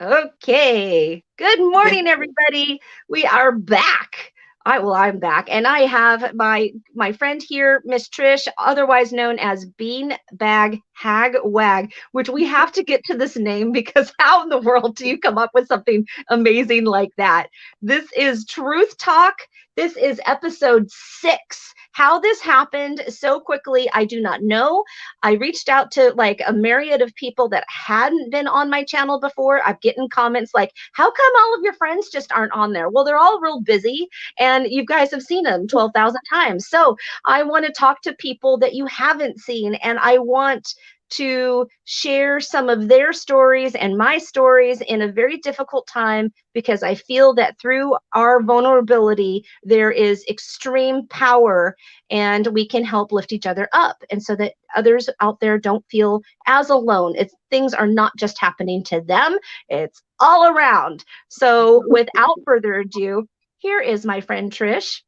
Okay. Good morning, everybody. We are back. I'm back, and I have my friend here, Miss Trish, otherwise known as Bean Bag Hag Wag, which we have to get to this name because how in the world do you come up with something amazing like that? This is Truth Talk. This is episode 6. How this happened so quickly, I do not know. I reached out to like a myriad of people that hadn't been on my channel before. I've gotten comments like, how come all of your friends just aren't on there? Well, they're all real busy and you guys have seen them 12,000 times. So I want to talk to people that you haven't seen, and I want to share some of their stories and my stories in a very difficult time, because I feel that through our vulnerability, there is extreme power and we can help lift each other up. And so that others out there don't feel as alone. Things are not just happening to them, it's all around. So without further ado, here is my friend Trish.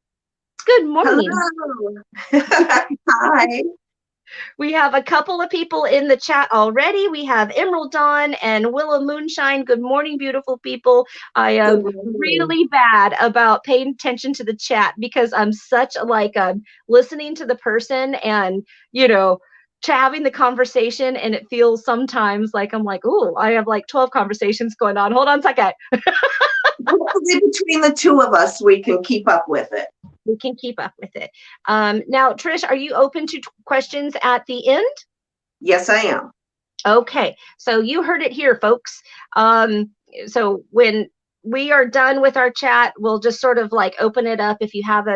Good morning. Hello. Hi. We have a couple of people in the chat already. We have Emerald Dawn and Willow Moonshine. Good morning, beautiful people. I am really bad about paying attention to the chat because I'm such like listening to the person and, to having the conversation, and it feels sometimes like I'm like, oh, I have like 12 conversations going on. Hold on a second. Hopefully between the two of us, we can keep up with it. We can keep up with it. Now, Trish, are you open to questions at the end? Yes, I am. Okay, so you heard it here, folks. So when we are done with our chat, we'll just sort of like open it up. If you have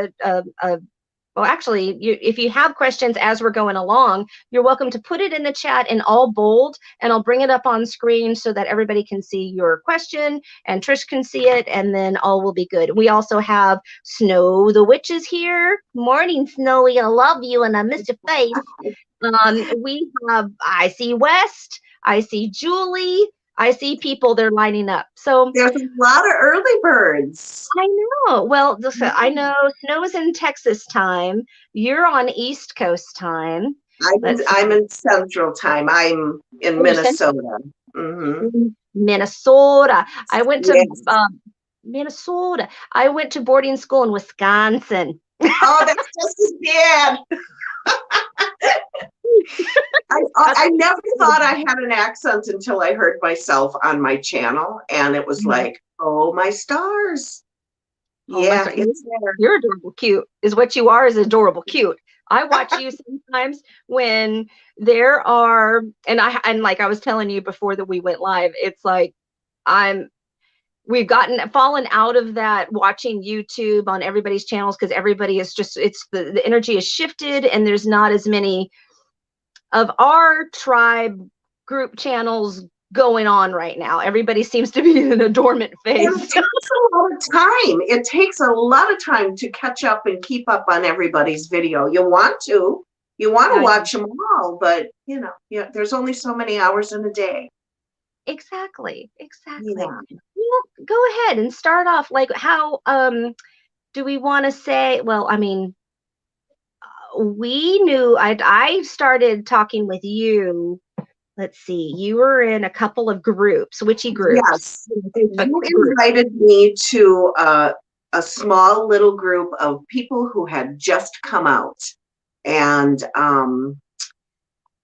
well, actually, if you have questions as we're going along, you're welcome to put it in the chat in all bold, and I'll bring it up on screen so that everybody can see your question and Trish can see it, and then all will be good. We also have Snow the Witch is here. Morning, Snowy. I love you, and I miss your face. We have, I see West. I see Julie. I see people, they're lining up. So there's a lot of early birds. I know. Well, I know Snow is in Texas time. You're on East Coast time. I'm in Central time. I'm in Minnesota. Mm-hmm. Minnesota. I went to Minnesota. I went to boarding school in Wisconsin. Oh, that's just as bad. I never thought I had an accent until I heard myself on my channel, and it was like, oh my stars. Yeah, you're adorable cute is what you are, is adorable cute. I watch you sometimes when there are, and like I was telling you before that we went live, it's like we've fallen out of that watching YouTube on everybody's channels, because everybody is just, the energy is shifted, and there's not as many of our tribe group channels going on right now. Everybody seems to be in a dormant phase. It takes a lot of time. It takes a lot of time to catch up and keep up on everybody's video. You want to watch them all, but there's only so many hours in a day. Exactly. Yeah. Well, go ahead and start off. Like, how do we want to say? Well, I mean, we knew I started talking with you. Let's see, you were in a couple of groups, witchy groups. Yes, you invited me to a small little group of people who had just come out, and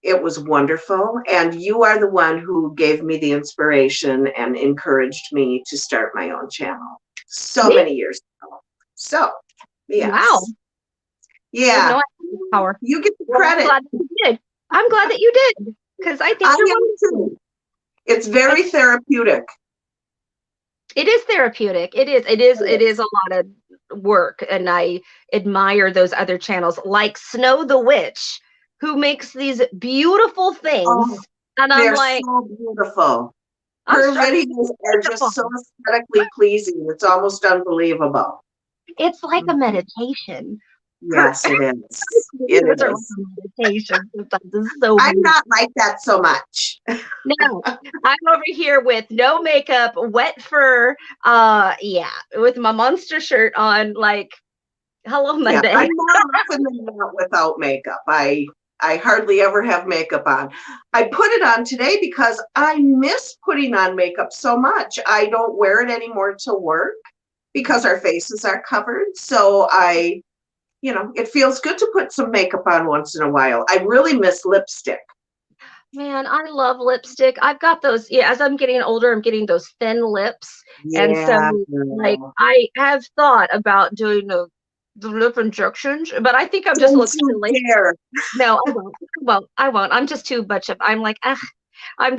it was wonderful. And you are the one who gave me the inspiration and encouraged me to start my own channel so many years ago. So, yes. Wow. Yeah. Power. You get the credit. I'm glad that you did. Because I think you're wonderful. It's very therapeutic. It is therapeutic. It is a lot of work, and I admire those other channels like Snow the Witch, who makes these beautiful things. And I'm like, so beautiful. Her videos are just so aesthetically pleasing. It's almost unbelievable. It's like a meditation. Yes, it is. It is. Meditation. It's so I'm not like that so much. No, I'm over here with no makeup, wet fur, with my monster shirt on, like, hello, my day. I'm more often than not without makeup. I I hardly ever have makeup on. I put it on today because I miss putting on makeup so much. I don't wear it anymore to work because our faces are covered. So it feels good to put some makeup on once in a while. I really miss lipstick. Man, I love lipstick. I've got those, yeah, as I'm getting older, I'm getting those thin lips. And so, Yeah, like, girl. I have thought about doing the lip injections, but I think I'm just Don't look you silly. dare. No, I won't. I won't. I'm just too much of, I'm like, ugh. I'm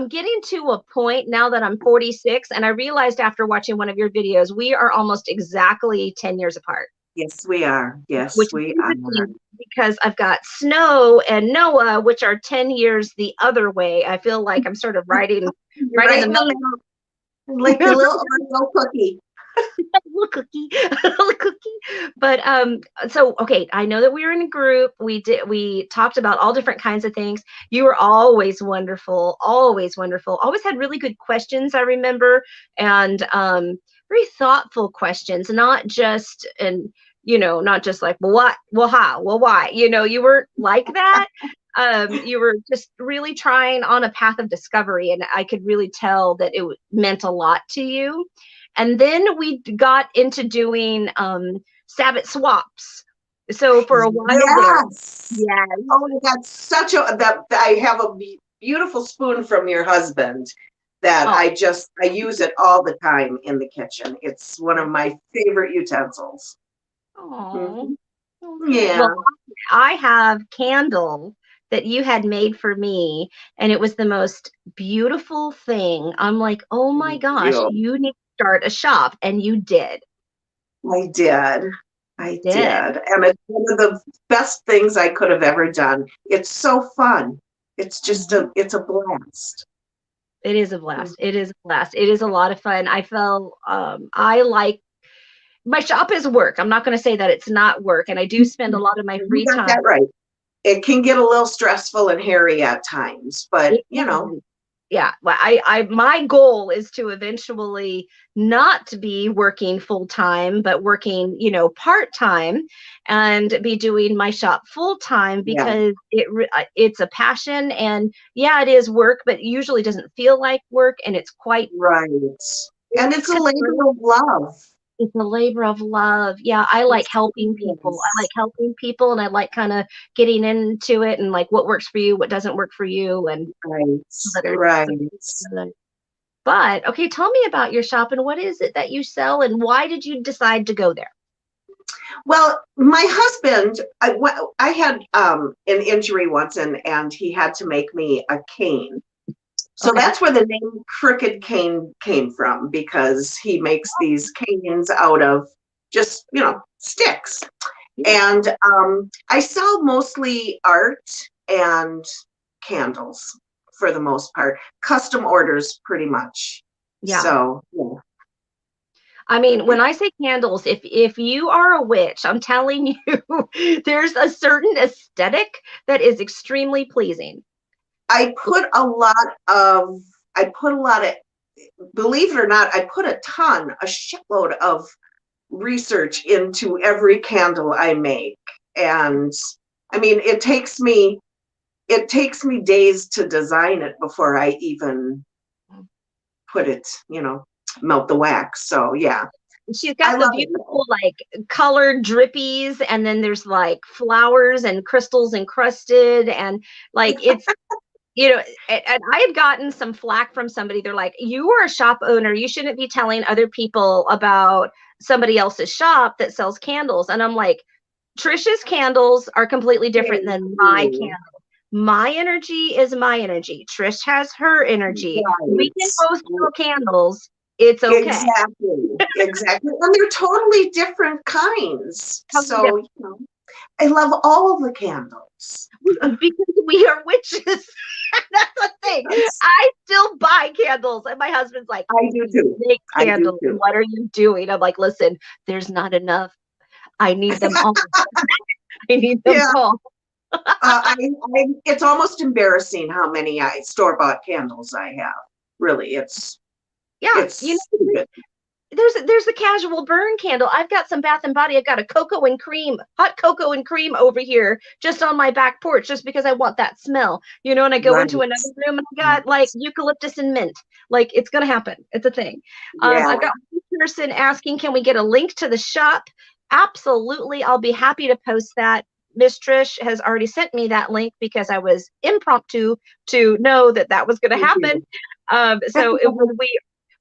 getting to a point now that I'm 46, and I realized after watching one of your videos, we are almost exactly 10 years apart, Yes, we are. Yes, which is we are. interesting because I've got Snow and Noah, which are 10 years the other way. I feel like I'm sort of riding You're right in right the in the middle, like the little Oreo cookie. little cookie, little cookie. But so okay, I know that we were in a group. We talked about all different kinds of things. You were always wonderful, always wonderful. Always had really good questions, I remember, and very thoughtful questions, not just not just like, well, what, well, how, well, why. You weren't like that. You were just really trying on a path of discovery, and I could really tell that it meant a lot to you. And then we got into doing Sabbath swaps. So for a while there, Yes. yes. Oh my God, that I have a beautiful spoon from your husband that Oh, I use it all the time in the kitchen. It's one of my favorite utensils. oh, Mhm. okay. Well, Yeah. I have candle that you had made for me, and it was the most beautiful thing. I'm like, oh my Thank gosh, you. you need to start a shop, and you did. I did. You I did. did. And it's one of the best things I could have ever done. It's so fun. It's a blast. It is a blast. It is a blast. It is a lot of fun. I felt I like my shop is work. I'm not going to say that it's not work, and I do spend a lot of my You free got time. that right. It can get a little stressful and hairy at times, but It can. Yeah, well, my goal is to eventually not be working full time, but working, part time, and be doing my shop full time yeah, because it's a passion, and yeah, it is work, but usually doesn't feel like work, and it's quite right. And it's a labor of love. it's a labor of love. Yeah, I like Yes, helping it people. I like is. helping people, and I like kind of getting into it and like what works for you, what doesn't work for you, and Right, whether right. but okay, tell me about your shop and what is it that you sell and why did you decide to go there? Well, my husband, I had an injury once, and he had to make me a cane. So Okay. that's where the name Crooked Cane came from, because he makes these canes out of just, sticks. Yeah. And I sell mostly art and candles for the most part, custom orders pretty much. Yeah. So, yeah. I mean, when I say candles, if you are a witch, I'm telling you, there's a certain aesthetic that is extremely pleasing. I put a lot of, I put a lot of, believe it or not, I put a shitload of research into every candle I make. And I mean, it takes me days to design it before I even put it, melt the wax. So yeah, She's I got the love it though. beautiful like colored drippies, and then there's like flowers and crystals encrusted, and like and I had gotten some flack from somebody. They're like, you are a shop owner, you shouldn't be telling other people about somebody else's shop that sells candles. And I'm like, Trisha's candles are completely different Thank than my you. candle. My energy is my energy. Trish has her energy. We can Right. both sell candles. It's okay. Exactly. Exactly. And they're totally different kinds. Totally So, different. I love all the candles. Because we are witches. That's the thing. Yes, I still buy candles, and my husband's like, I do "You too. make I do candles. too. What are you doing?" I'm like, "Listen, there's not enough. I need them all. I need them Yeah. all." It's almost embarrassing how many store-bought candles I have. Really, Yeah, it's stupid. there's the casual burn candle. I've got some Bath and Body. I've got a cocoa and cream, hot cocoa and cream over here just on my back porch just because I want that smell. You know, and I go Right. into another room and I got like eucalyptus and mint. Like it's gonna happen. It's a thing. Yeah. I've got one person asking, can we get a link to the shop? Absolutely. I'll be happy to post that. Miss Trish has already sent me that link because I was impromptu to know that that was going to Thank happen. you. So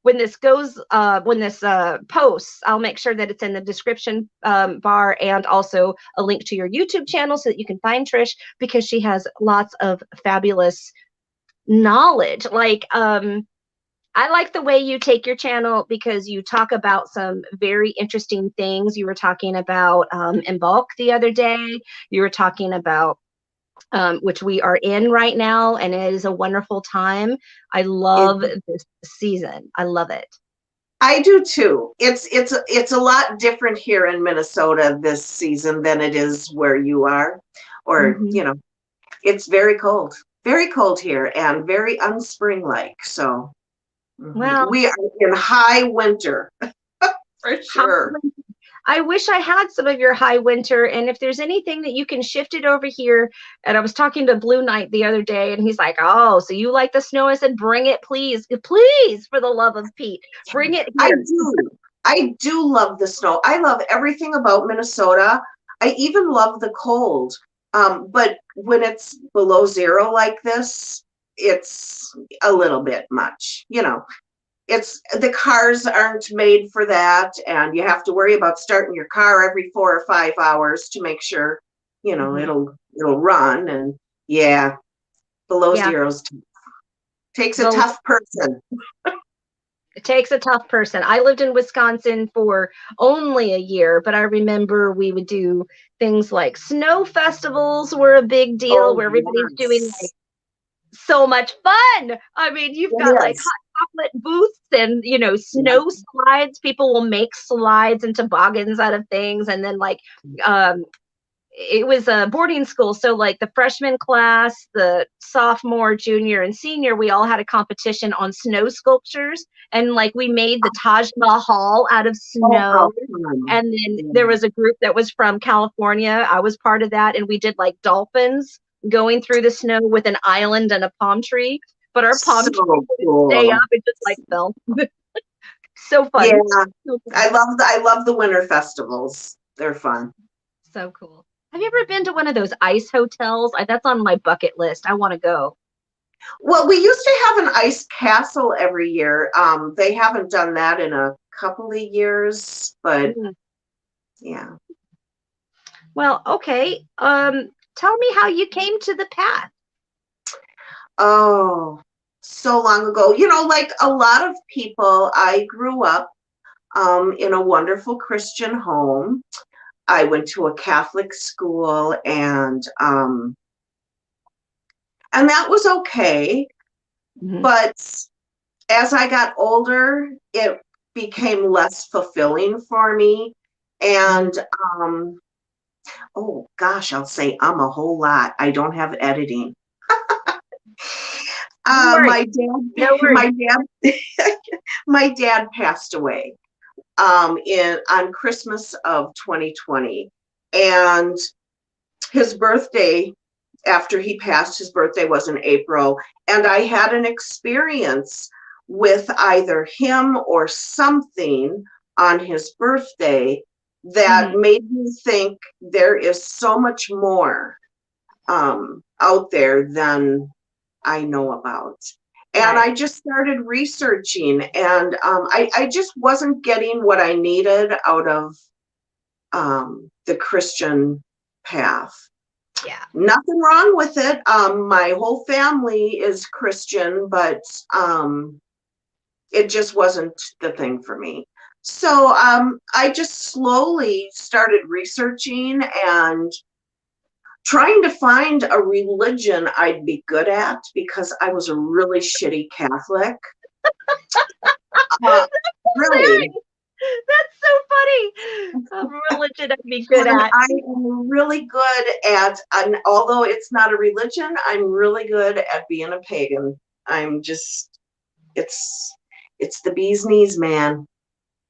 when this goes when this posts, I'll make sure that it's in the description bar, and also a link to your YouTube channel so that you can find Trish, because she has lots of fabulous knowledge. Like I like the way you take your channel because you talk about some very interesting things. You were talking about in bulk the other day. You were talking about which we are in right now, and it is a wonderful time. I It, love this season. I love it. I do too. It's a lot different here in Minnesota this season than it is where you are, or Hmm. it's very cold here and very unspring-like. So Well, we are in high winter for high sure. I wish I had some of your high winter. And if there's anything that you can shift it over here. And I was talking to Blue Knight the other day, and he's like, oh, so you like the snow? I said, bring it, please. Please, for the love of Pete, bring it I here. do. I do love the snow. I love everything about Minnesota. I even love the cold. But when it's below zero like this, it's a little bit much. It's the cars aren't made for that, and you have to worry about starting your car every 4 or 5 hours to make sure, Hmm. it'll run. And yeah, below Yeah. zeros takes a Below tough person. It takes a tough person. I lived in Wisconsin for only a year, but I remember we would do things like snow festivals were a big deal Oh where everybody's doing like yes, so much fun. I mean, you've got it like is. hot chocolate booths and, snow slides. People will make slides and toboggans out of things. And then like um it was a boarding school, so like the freshman class, the sophomore, junior, and senior, we all had a competition on snow sculptures, and like we made the Taj Mahal out of Oh, how snow. fun. And then there Yeah. was a group that was from California. I was part of that, and we did like dolphins going through the snow with an island and a palm tree, but our palm tree So wouldn't stay up; cool. it just like fell. So Yeah, fun. So fun. I love the winter festivals. They're fun. So cool. Have you ever been to one of those ice hotels? That's on my bucket list. I want to go. Well, we used to have an ice castle every year. They haven't done that in a couple of years, but Mm. yeah. Well, okay. Tell me how you came to the path. Oh, so long ago. Like a lot of people, I grew up in a wonderful Christian home. I went to a Catholic school, and that was okay. Hmm. But as I got older, it became less fulfilling for me. Hmm. And oh gosh, I'll say a whole lot. I don't have editing. Don't worry. My dad, No worries. my dad passed away in on Christmas of 2020, and his birthday. After he passed, his birthday was in April, and I had an experience with either him or something on his birthday that Hmm. made me think there is so much more out there than I know about. And Right. I just started researching, and I just wasn't getting what I needed out of the Christian path. Yeah. Nothing wrong with it. My whole family is Christian, but it just wasn't the thing for me. So I just slowly started researching and trying to find a religion I'd be good at because I was a really shitty Catholic. Uh, really. Hilarious. That's so funny. A religion I'd be good And at. I am really good and although it's not a religion, I'm really good at being a pagan. I'm just, it's, it's the bee's knees, man.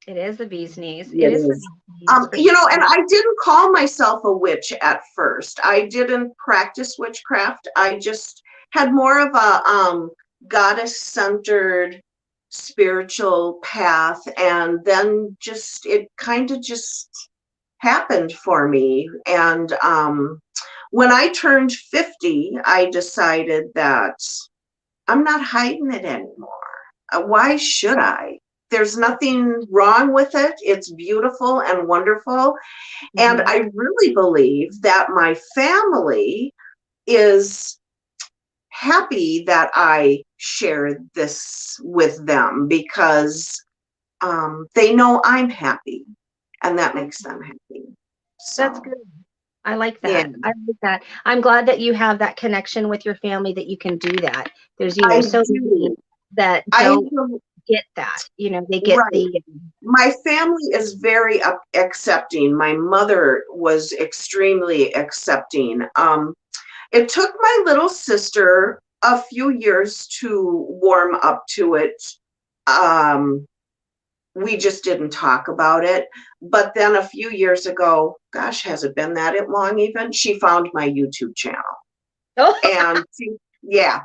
It is the bee's knees. It It is the is. bee's knees for And sure. I didn't call myself a witch at first. I didn't practice witchcraft. I just had more of a goddess-centered spiritual path, and then just it kind of just happened for me. And when I turned 50, I decided that I'm not hiding it anymore. Why should I? There's nothing wrong with it. It's beautiful and wonderful. And Hmm. I really believe that my family is happy that I share this with them because they know I'm happy and that makes them happy. That's So, good. I like yeah, that. I like that. I'm glad that you have that connection with your family that you can do that. There's, I so many do. that I don't get that. They get Right. the My family is very accepting. My mother was extremely accepting. It took my little sister a few years to warm up to it. Um, we just didn't talk about it. But then a few years ago, gosh, has it been that long even? She found my YouTube channel. oh, And yeah,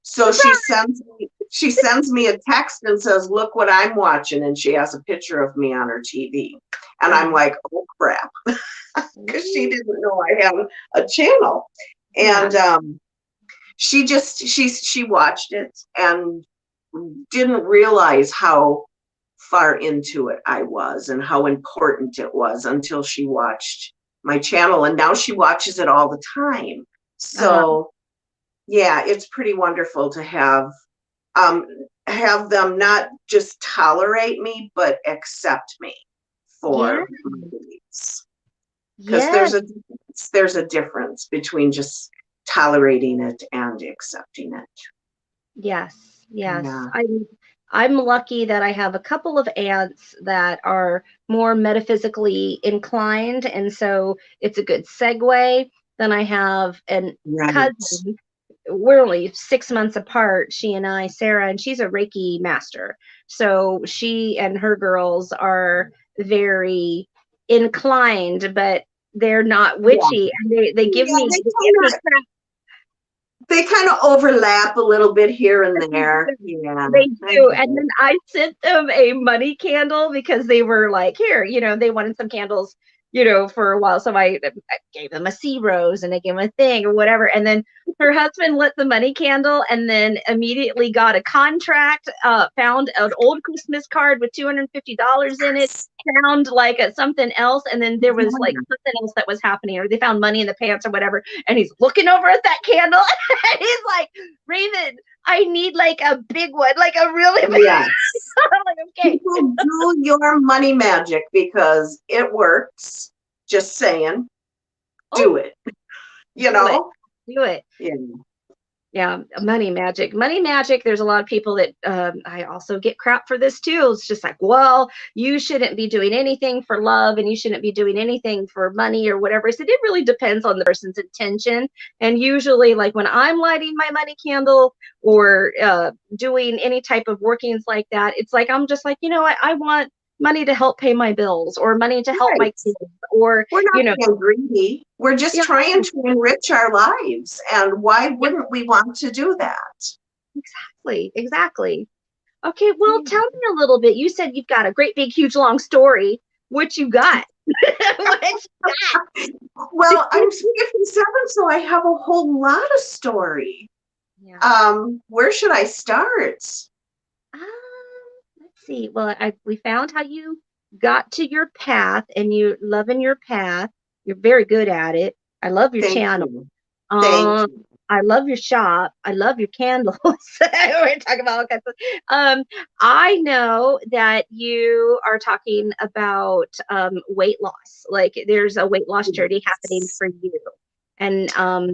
so surprise. she sends me a text and says, "Look what I'm watching," and she has a picture of me on her TV. And I'm Oh, like, "Oh crap," because she ooh, didn't know I had a channel. yeah, And she watched it and didn't realize how far into it I was and how important it was until she watched my channel. And now she watches it all the time. uh-huh, So yeah, it's pretty wonderful to um, have them not just tolerate me, but accept me yeah, for my beliefs. Because yes, there's a difference between just tolerating it and accepting it. yes, yes. Yeah. I'm lucky that I have a couple of aunts that are more metaphysically inclined, and so it's a good segue. Then I have an Right. cousin. We're only 6 months apart, she and I, Sarah, and she's a Reiki master. So she and her girls are very inclined, but they're not Yeah. witchy. And they give Yeah, me the icky they kind of overlap a little bit here and there. crap. Yeah, They I do. get And it. then I sent them a money candle because they were like, here, they wanted some candles, for a while. So I gave them a sea rose and I gave them a thing or whatever. And then her husband lit the money candle and then immediately got a contract, found an old Christmas card with $250 in it, found like something else. And then there was like something else that was happening, or they found money in the pants or whatever. And he's looking over at that candle and he's like, Raven, I need like a big one, like a really big. Yes. I'm like, okay, People do your money magic because it works. Just saying, oh, do it. You do it, know? do it. Yeah. Yeah, money magic. Money magic. There's a lot of people that I also get crap for this too. It's just like, well, you shouldn't be doing anything for love and you shouldn't be doing anything for money or whatever. I said it really depends on the person's intention. And usually, like when I'm lighting my money candle or doing any type of workings like that, it's like I'm just like, I want money to help pay my bills or money to help my Right. kids or We're not being greedy. We're just yeah, trying to enrich our lives. And why wouldn't we want to do that? exactly, exactly. Okay, well, Yeah. tell me a little bit. You said you've got a great big huge long story. What you got? What you Well, got? I'm 57, so I have a whole lot of story. Yeah. Where should I start? Um, let's see. Well, we found how you got to your path and you loving your path. You're very good at it. I love your Thank channel. you. Thank Um, you. I love your shop. I love your candles. We're talking about all kinds of. I know that you are talking about weight loss. Like there's a weight loss journey happening Yes. for you. And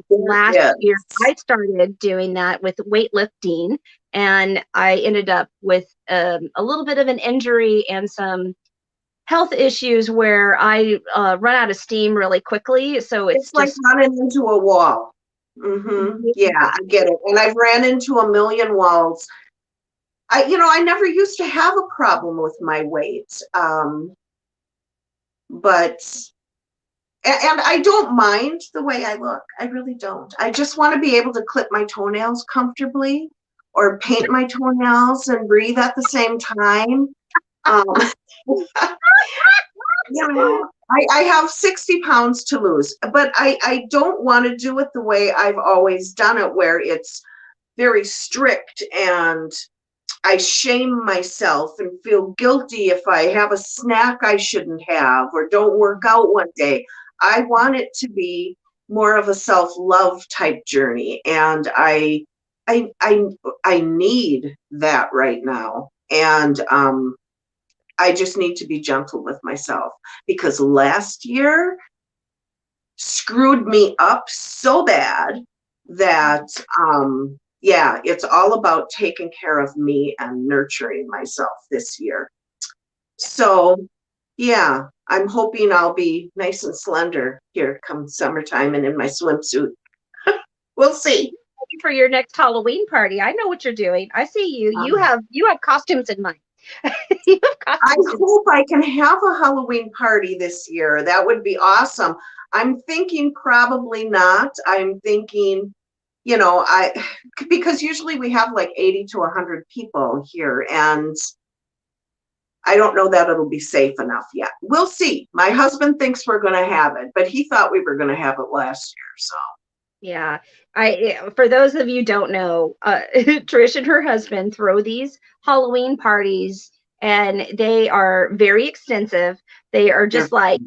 There last year, is. I started doing that with weightlifting, and I ended up with a little bit of an injury and some health issues where I run out of steam really quickly. So it's It's like just running into a wall. Yeah, yeah, I get it. And I've ran into a million walls. I never used to have a problem with my weight. But and I don't mind the way I look. I really don't. I just want to be able to clip my toenails comfortably or paint my toenails and breathe at the same time. Um, I have 60 pounds to lose, but I don't want to do it the way I've always done it, where it's very strict and I shame myself and feel guilty if I have a snack I shouldn't have or don't work out one day. I want it to be more of a self-love type journey, and I need that right now. And I just need to be gentle with myself, because last year screwed me up so bad that yeah, it's all about taking care of me and nurturing myself this year. So yeah, I'm hoping I'll be nice and slender here come summertime and in my swimsuit. We'll see. For your next Halloween party. I know what you're doing. I see you. Um, You have costumes in mind. You have I costumes in hope I can have a Halloween party this year. That would be awesome. I'm thinking probably not. I'm thinking, I because usually we have like 80 to 100 people here, and I don't know that it'll be safe enough yet. We'll see. My husband thinks we're going to have it, but he thought we were going to have it last year. So Yeah. For those of you who don't know, Trish and her husband throw these Halloween parties, and they are very extensive. They are they're just like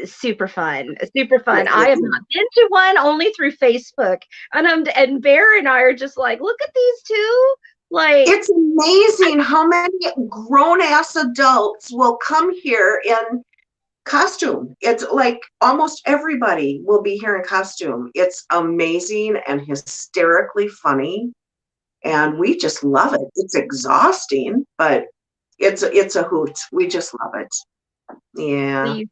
super fun, super yeah, fun. I have not been to one, only through Facebook, and Bear and I are just like, look at these two, like it's amazing how many grown ass adults will come here in costume. It's like almost everybody will be here in costume. It's amazing and hysterically funny, and we just love it. It's exhausting, but it's a hoot. We just love it. Yeah. we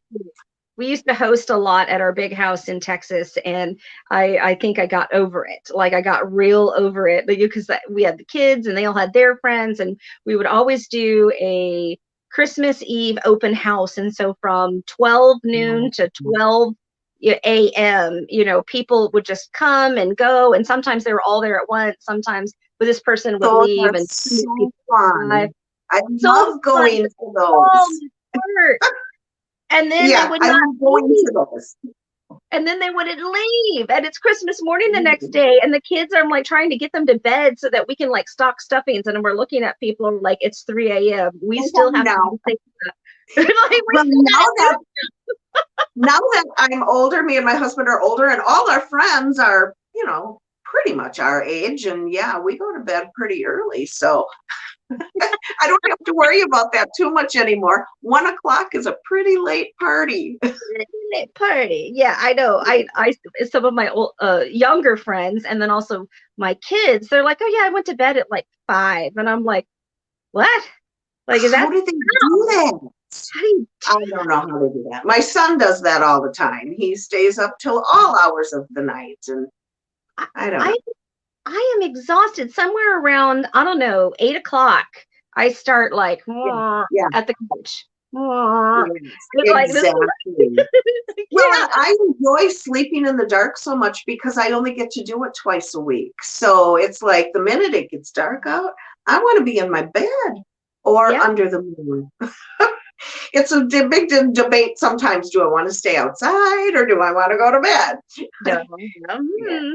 we used to host a lot at our big house in Texas, and I think I got over it. Like I got real over it because we had the kids and they all had their friends, and we would always do a Christmas Eve open house. And so from 12 noon to 12 a.m., people would just come and go, and sometimes they were all there at once. Sometimes this person would So leave and that's so people arrive. fun. I So love fun, going to so those. smart. And then they Yeah, would I not love going leave, to those. and then they wouldn't leave, and it's Christmas morning the next Mhm. day, and the kids are like trying to get them to bed so that we can like stock stuffings, and we're looking at people like it's 3 a.m. We still have to Now, do things. Like we well, still gotta do. now that I'm older, me and my husband are older, and all our friends are, pretty much our age. And yeah, we go to bed pretty early. So I don't have to worry about that too much anymore. 1 o'clock is a pretty late party. Party. Yeah, I know. I some of my old younger friends, and then also my kids, they're like, oh yeah, I went to bed at like 5, and I'm like, what? Like, is How that do they do that? how do you I don't know how they do that. My son does that all the time. He stays up till all hours of the night, and I, I don't know. I I am exhausted. Somewhere around, I don't know, 8 o'clock, I start like Yeah, yeah, at the couch. It's like this. exactly. Well, Yeah, and I enjoy sleeping in the dark so much because I only get to do it twice a week. So it's like the minute it gets dark out, I want to be in my bed or yeah. under the moon. It's a big debate sometimes. Do I want to stay outside or do I want to go to bed? Duh. Yeah.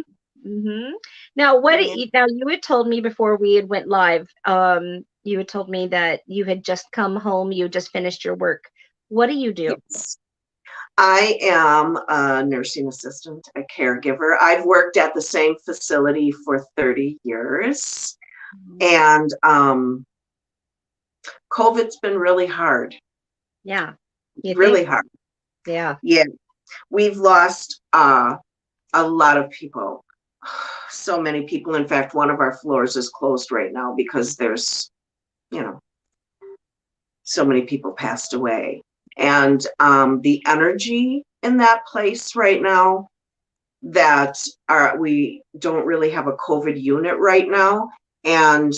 Mm-hmm. Now, Yeah. now you had told me before we had went live, you had told me that you had just come home, you just finished your work. What do you do? Yes. I am a nursing assistant, a caregiver. I've worked at the same facility for 30 years, Mhm. and COVID's been really hard, Yeah. You really think? hard. Yeah. Yeah, we've lost a lot of people, so many people. In fact, one of our floors is closed right now because there's, you know, so many people passed away. And the energy in that place right now, we don't really have a COVID unit right now. And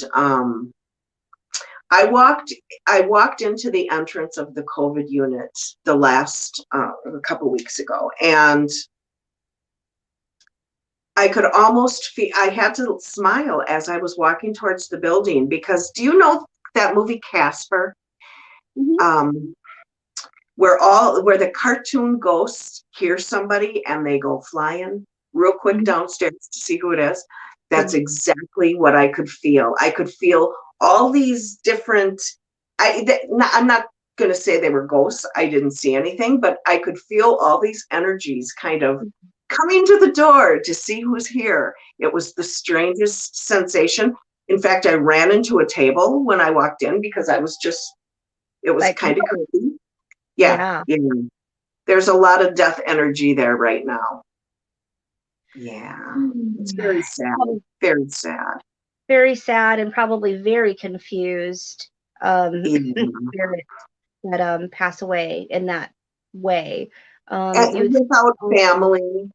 I walked into the entrance of the COVID unit the last a couple weeks ago, and I could almost feel, I had to smile as I was walking towards the building, because do you know that movie Casper? Mhm. Um, where the cartoon ghosts hear somebody and they go flying real quick Mhm. downstairs to see who it is. That's Mhm. exactly what I could feel. I could feel all these different, I'm not going to say they were ghosts. I didn't see anything, but I could feel all these energies kind of coming to the door to see who's here. It was the strangest sensation. In fact, I ran into a table when I walked in because it was Like, kind of whoa. creepy. Yeah, Yeah. yeah. There's a lot of death energy there right now. Yeah. It's Mm. very sad. Um, Very sad. very sad and probably very confused Yeah. spirits that pass away in that way. You And would think, without oh, family,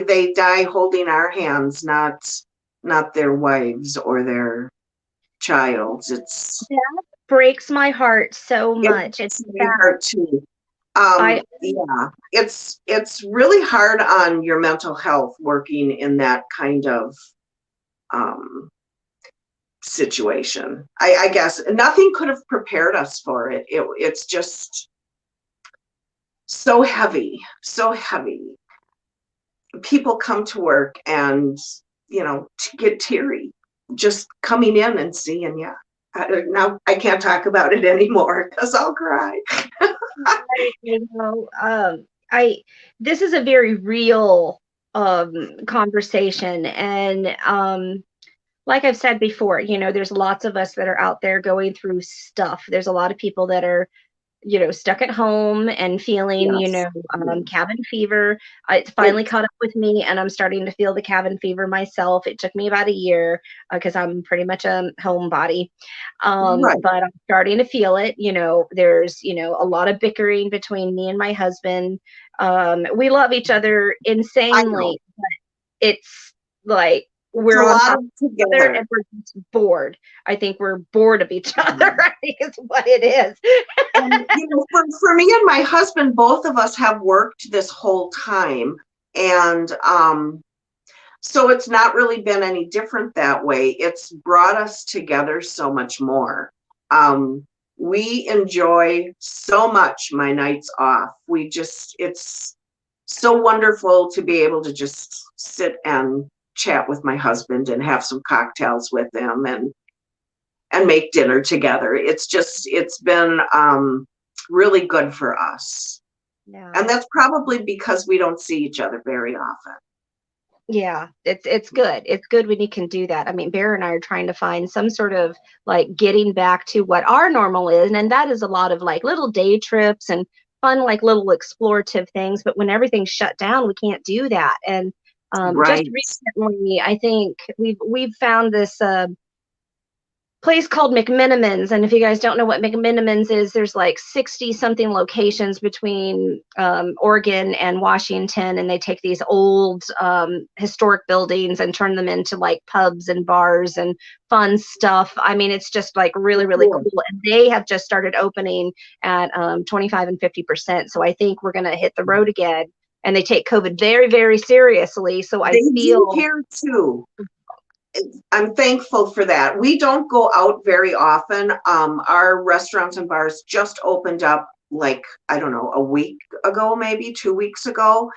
they die holding our hands, not their wives or their childs. that breaks my heart so It much. It's breaks my sad. heart too. I Yeah, it's really hard on your mental health working in that kind of um situation. I guess nothing could have prepared us for it. It's just so heavy, so heavy. People come to work and, get teary just coming in and seeing you. Now I can't talk about it anymore because I'll cry. you know, I this is a very real conversation, and like I've said before, there's lots of us that are out there going through stuff. There's a lot of people that are stuck at home and feeling, Yes. cabin fever. It's It, finally caught up with me, and I'm starting to feel the cabin fever myself. It took me about a year because I'm pretty much a homebody. right, But I'm starting to feel it. There's, a lot of bickering between me and my husband. We love each other I know. insanely. It's like It's a we're on lot top of of each other together. and we're just bored. I think we're bored of each other, Mhm. I think is what it is. And for me and my husband, both of us have worked this whole time, and so it's not really been any different that way. It's brought us together so much more. Um, we enjoy so much my nights off. It's so wonderful to be able to just sit and chat with my husband and have some cocktails with him and make dinner together. It's been really good for us. Yeah. And that's probably because we don't see each other very often. Yeah, it's good. It's good when you can do that. I mean, Bear and I are trying to find some sort of like getting back to what our normal is, and that is a lot of like little day trips and fun, like little explorative things. But when everything's shut down, we can't do that. And just Right. recently, I think we've found this place called McMinimans. And if you guys don't know what McMinimans is, there's like 60 something locations between Oregon and Washington. And they take these old historic buildings and turn them into like pubs and bars and fun stuff. I mean, it's just like really, really Cool. cool. And they have just started opening at 25 and 50%. So I think we're going to hit the road again. And they take COVID very, very seriously. So I They do feel, here too. I'm thankful for that. We don't go out very often. Our restaurants and bars just opened up like, I don't know, a week ago, maybe 2 weeks ago.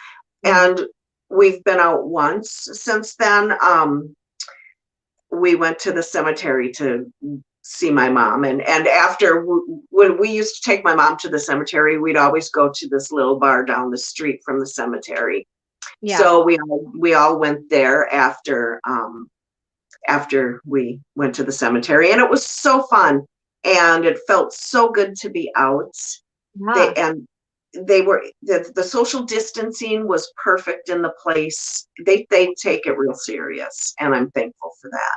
mm, And we've been out once since then. We went to the cemetery to see my mom. And after, when we used to take my mom to the cemetery, we'd always go to this little bar down the street from the cemetery. yeah. So we all went there after we went to the cemetery, and it was so fun, and it felt so good to be out. Yeah. The social distancing was perfect in the place. They take it real serious, and I'm thankful for that.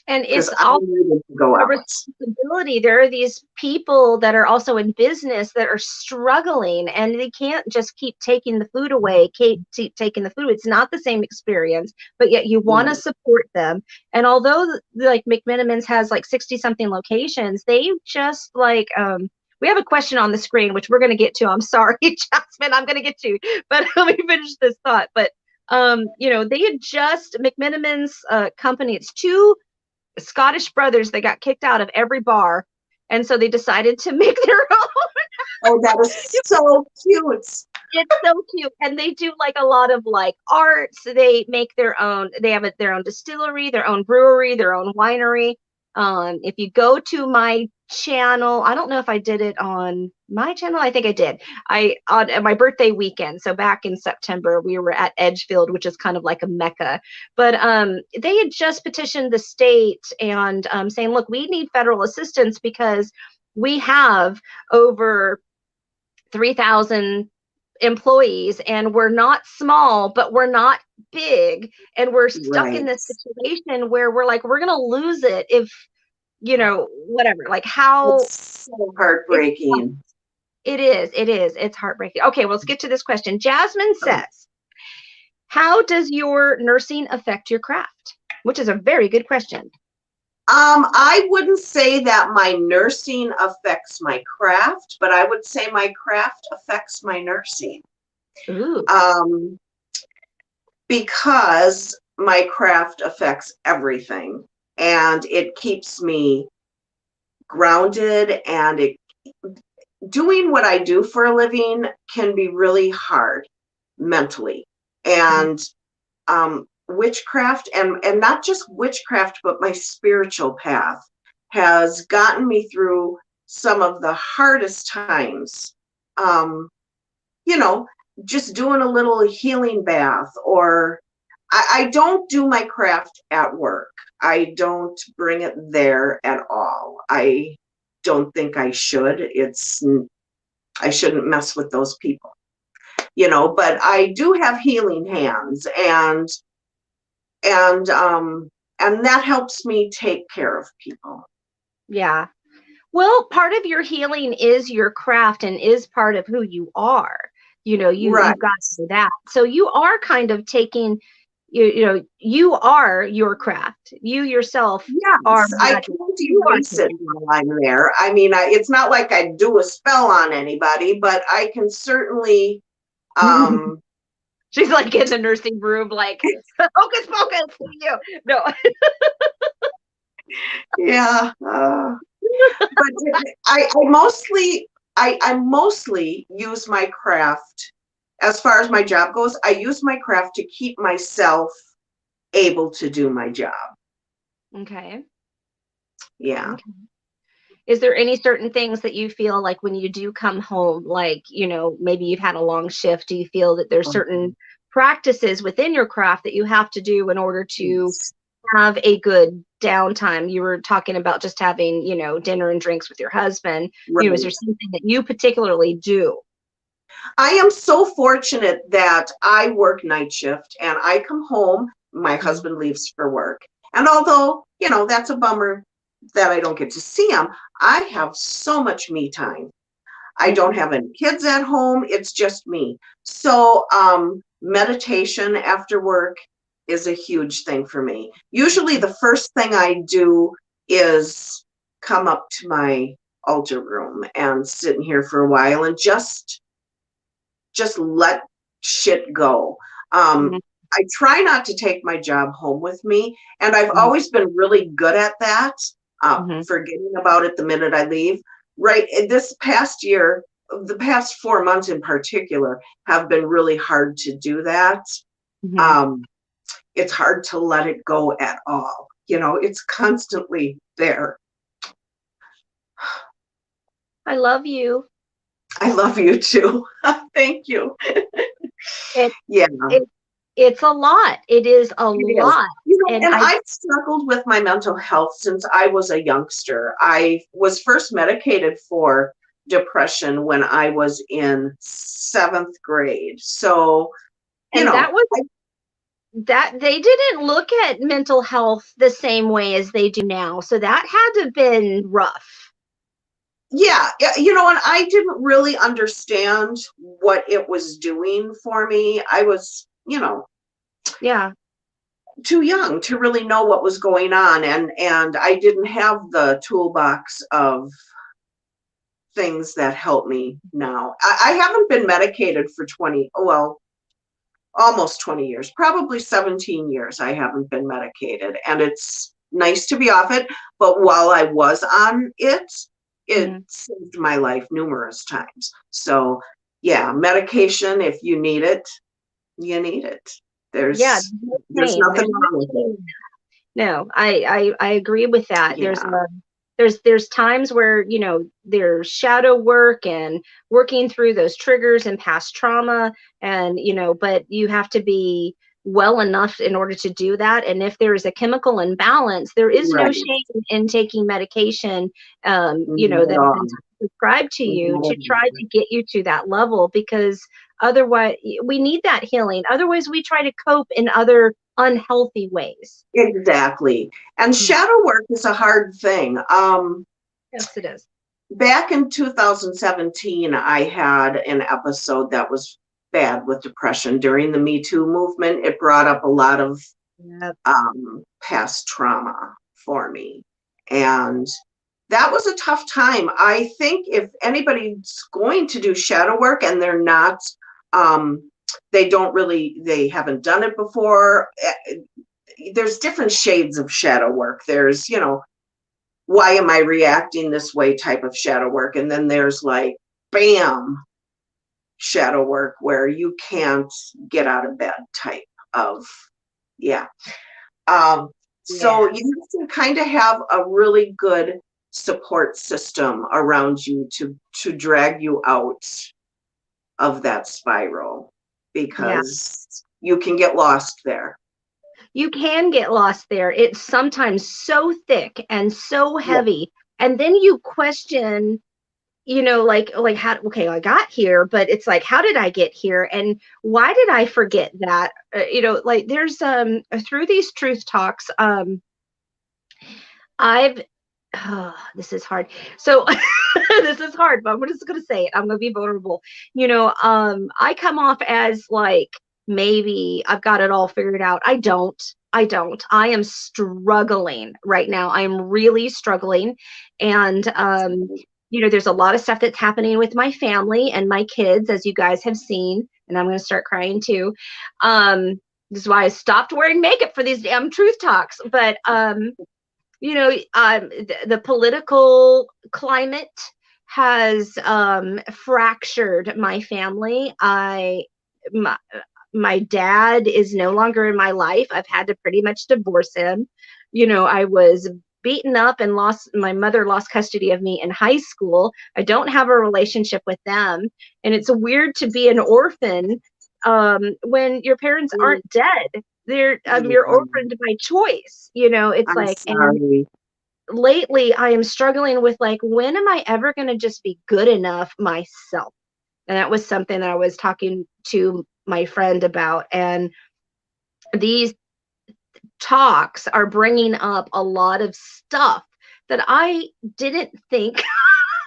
And because it's I all needed to go a out. responsibility. There are these people that are also in business that are struggling, and they can't just keep taking the food away, keep taking the food. It's not the same experience, but yet you want to Right. support them. And although like McMenamins has like 60 something locations, they just like we have a question on the screen which we're going to get to. I'm sorry, Jasmine, I'm going to get to, but let me finish this thought. But you know, they had just McMenamins company. It's two Scottish brothers. They got kicked out of every bar, and so they decided to make their own. Oh, that is so cute. It's so cute, and they do like a lot of like arts. They make their own. They have their own distillery, their own brewery, their own winery. If you go to my channel, I don't know if I did it on my channel. I think I did. I on my birthday weekend. So back in September, we were at Edgefield, which is kind of like a mecca. But they had just petitioned the state and saying, look, we need federal assistance because we have over 3,000 employees, and we're not small, but we're not big, and we're stuck in Right. this situation where we're like, we're gonna lose it if, you know, whatever. Like how It's so it's heartbreaking. it's heartbreaking. Okay, well, let's get to this question. Jasmine says, how does your nursing affect your craft? Which is a very good question. I wouldn't say that my nursing affects my craft, but I would say my craft affects my nursing. Ooh. Because my craft affects everything, and it keeps me grounded, and doing what I do for a living can be really hard mentally. And witchcraft, and not just witchcraft, but my spiritual path has gotten me through some of the hardest times. You know, just doing a little healing bath, or I don't do my craft at work. I don't bring it there at all. I don't think I should. I shouldn't mess with those people, but I do have healing hands, and that helps me take care of people. Yeah. Well, part of your healing is your craft and is part of who you are. You know, Right. you've got to do that. So you are kind of taking, you know, you are your craft. You yourself are Yes, I magic. can't You are erase it while I'm there. I mean, it's not like I do a spell on anybody, but I can certainly, She's like in the nursing room, like, focus, focus, you. No. yeah. But I mostly use my craft, as far as my job goes. I use my craft to keep myself able to do my job. Okay. Yeah. Okay. Is there any certain things that you feel like when you do come home, like, you know, maybe you've had a long shift, do you feel that there's certain practices within your craft that you have to do in order to Yes. have a good downtime? You were talking about just having, you know, dinner and drinks with your husband. You know, is there Right. something that you particularly do? I am so fortunate that I work night shift and I come home, my husband leaves for work. And although, that's a bummer that I don't get to see him, I have so much me time. I don't have any kids at home. It's just me. So, meditation after work is a huge thing for me. Usually the first thing I do is come up to my altar room and sit in here for a while and just let shit go. Mhm, I try not to take my job home with me, and I've mhm, always been really good at that, mhm. forgetting about it the minute I leave. Right, this past year, the past 4 months in particular, have been really hard to do that. Mhm. Um, it's hard to let it go at all. It's constantly there. I love you. I love you too. Thank you. It, Yeah. it, it's a lot. It is a It is. lot. And And I, I've struggled with my mental health since I was a youngster. I was first medicated for depression when I was in 7th grade. So, and that was I, that they didn't look at mental health the same way as they do now. So that had to have been rough. Yeah, and I didn't really understand what it was doing for me. I was, Yeah. too young to really know what was going on, and I didn't have the toolbox of things that help me now. I haven't been medicated for 20, well, almost 20 years, probably 17 years. I haven't been medicated, and it's nice to be off it. But while I was on it, it saved my life numerous times. So, yeah, medication, if you need it, you need it. Yeah, There's nothing wrong with it. No, I agree with that. Yeah. There's times where, there's shadow work and working through those triggers and past trauma, and but you have to be well enough in order to do that. And if there is a chemical imbalance, there is no Right. shame in taking medication, Not at that has all. been prescribed to you, Not to at try all. to get you to that level, because otherwise we need that healing. Otherwise we try to cope in other unhealthy ways. Exactly. And shadow work is a hard thing. Yes, it is. Back in 2017, I had an episode that was bad with depression during the Me Too movement. It brought up a lot of Yep. past trauma for me. And that was a tough time. I think if anybody's going to do shadow work and they're not, they haven't done it before, there's different shades of shadow work. There's, why am I reacting this way type of shadow work. And then there's like, bam, shadow work where you can't get out of bed type of, yeah. So you have to kind of have a really good support system around you to drag you out of that spiral, Yeah. because you can get lost there. You can get lost there. It's sometimes so thick and so Yeah. heavy. And then you question, like how, okay, I got here, but it's like, how did I get here? And why did I forget that? Like there's through these truth talks, I've this is hard. So this is hard, but I'm just gonna say it. I'm gonna be vulnerable. I come off as like, maybe I've got it all figured out. I don't. I don't. I am struggling right now. I'm really struggling. And there's a lot of stuff that's happening with my family and my kids, as you guys have seen, and I'm gonna start crying too. This is why I stopped wearing makeup for these damn truth talks. But the political climate has fractured my family. My dad is no longer in my life. I've had to pretty much divorce him. I was beaten up and my mother lost custody of me in high school. I don't have a relationship with them. And it's weird to be an orphan when your parents aren't dead. You're orphaned by choice. It's I'm like, and sorry. lately I am struggling with, like, when am I ever going to just be good enough myself? And that was something that I was talking to my friend about. And these talks are bringing up a lot of stuff that I didn't think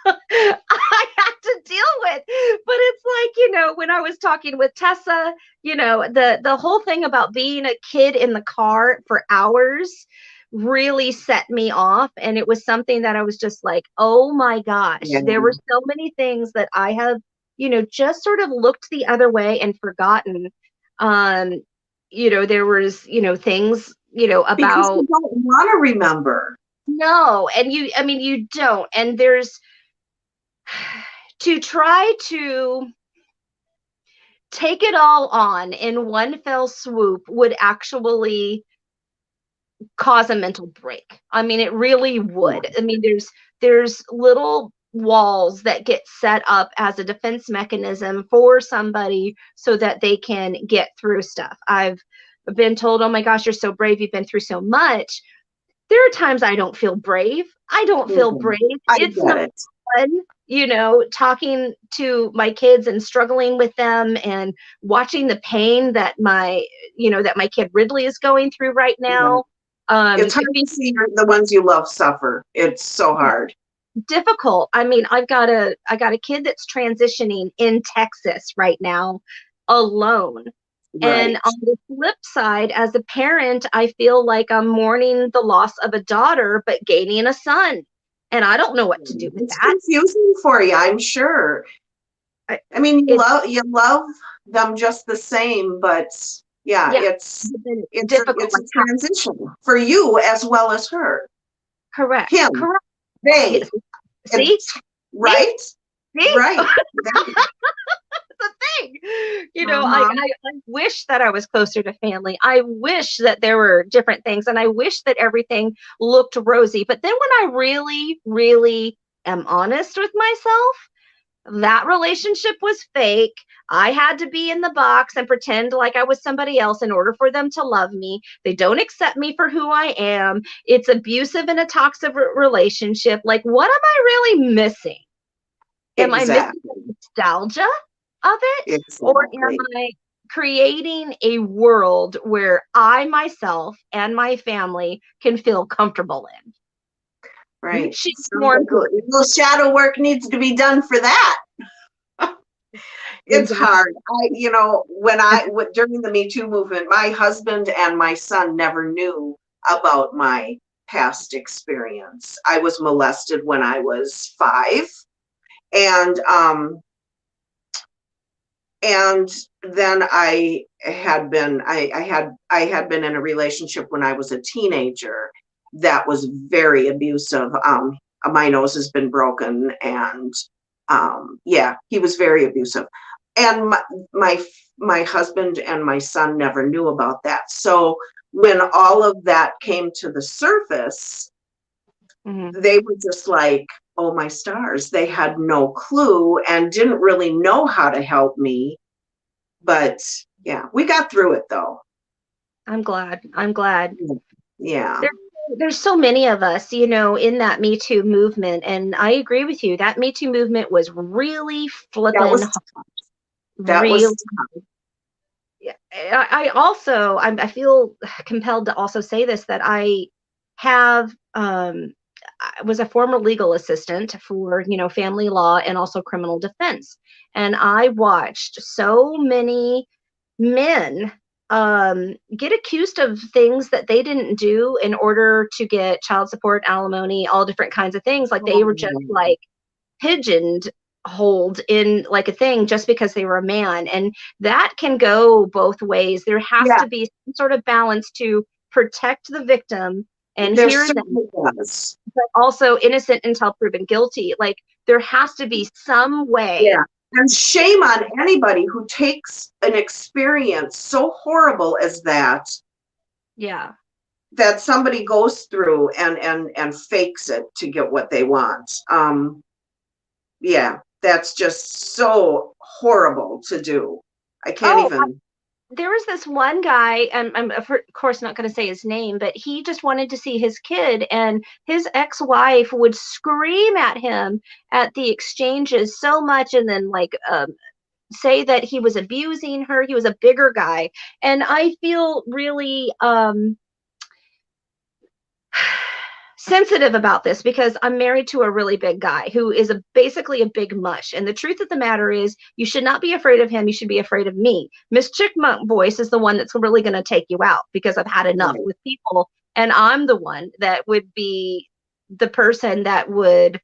I had to deal with. But it's like, when I was talking with Tessa, the whole thing about being a kid in the car for hours really set me off. And it was something that I was just like, oh my gosh, Yeah. there were so many things that I have, just sort of looked the other way and forgotten. There was, things, Because about you don't want to remember. no, and you don't. And there's to try to take it all on in one fell swoop would actually cause a mental break. I mean, it really would. I mean, there's little walls that get set up as a defense mechanism for somebody so that they can get through stuff. I've been told, oh my gosh, you're so brave, you've been through so much. There are times I don't feel brave. I don't feel brave. I It's get not it. fun, talking to my kids and struggling with them and watching the pain that my kid Ridley is going through right Right. now. It's hard to see the ones you love suffer. It's so hard. Difficult. I mean, I got a kid that's transitioning in Texas right now alone. And Right. on the flip side, as a parent, I feel like I'm mourning the loss of a daughter, but gaining a son. And I don't know what to do with It's that. confusing for you, I'm sure. I- I mean, It's you love them just the same, but yeah, yeah, it's been difficult. it's a transition for you as well as her. Correct. Him, Correct. they, Yes. See? it's See? right, See? right. They, The thing. uh-huh. I wish that I was closer to family. I wish that there were different things, and I wish that everything looked rosy. But then when I really, really am honest with myself, that relationship was fake. I had to be in the box and pretend like I was somebody else in order for them to love me. They don't accept me for who I am. It's abusive and a toxic relationship. Like, what am I really missing? Am I missing Exactly, the nostalgia of it? Or am exactly. I creating a world where I myself and my family can feel comfortable in? Right. Which is Sounds more like important? a little shadow work needs to be done for that. It's Exactly. hard. During the Me Too movement, my husband and my son never knew about my past experience. I was molested when I was 5, and and then I had been in a relationship when I was a teenager that was very abusive. My nose has been broken, and yeah, he was very abusive, and my my husband and my son never knew about that. So when all of that came to the surface, Mhm. they were just like, oh my stars, they had no clue and didn't really know how to help me. But yeah, we got through it though. I'm glad. I'm glad. Yeah, There, there's so many of us, in that Me Too movement, and I agree with you. That Me Too movement was really that flipping, was that real. was Yeah, I feel compelled to also say this, that I was a former legal assistant for, family law and also criminal defense. And I watched so many men get accused of things that they didn't do in order to get child support, alimony, all different kinds of things. Like they were just tough. like pigeoned hold in like a thing just because they were a man, and that can go both ways. There has Yeah, to be some sort of balance to protect the victim and there hear them, certainly was. but also innocent until proven guilty. Like there has to be some way. Yeah. And shame on anybody who takes an experience so horrible as Yeah. that somebody goes through and fakes it to get what they want. Yeah, that's just so horrible to do. I can't Oh, even. there was this one guy, and I'm of course not going to say his name, but he just wanted to see his kid, and his ex-wife would scream at him at the exchanges so much, and then like say that he was abusing her. He was a bigger guy, and I feel really sensitive about this because I'm married to a really big guy who is basically a big mush. And the truth of the matter is, you should not be afraid of him. You should be afraid of me. Miss Chickmunk Voice is the one that's really going to take you out because I've had enough Right. with people. And I'm the one that would be the person that would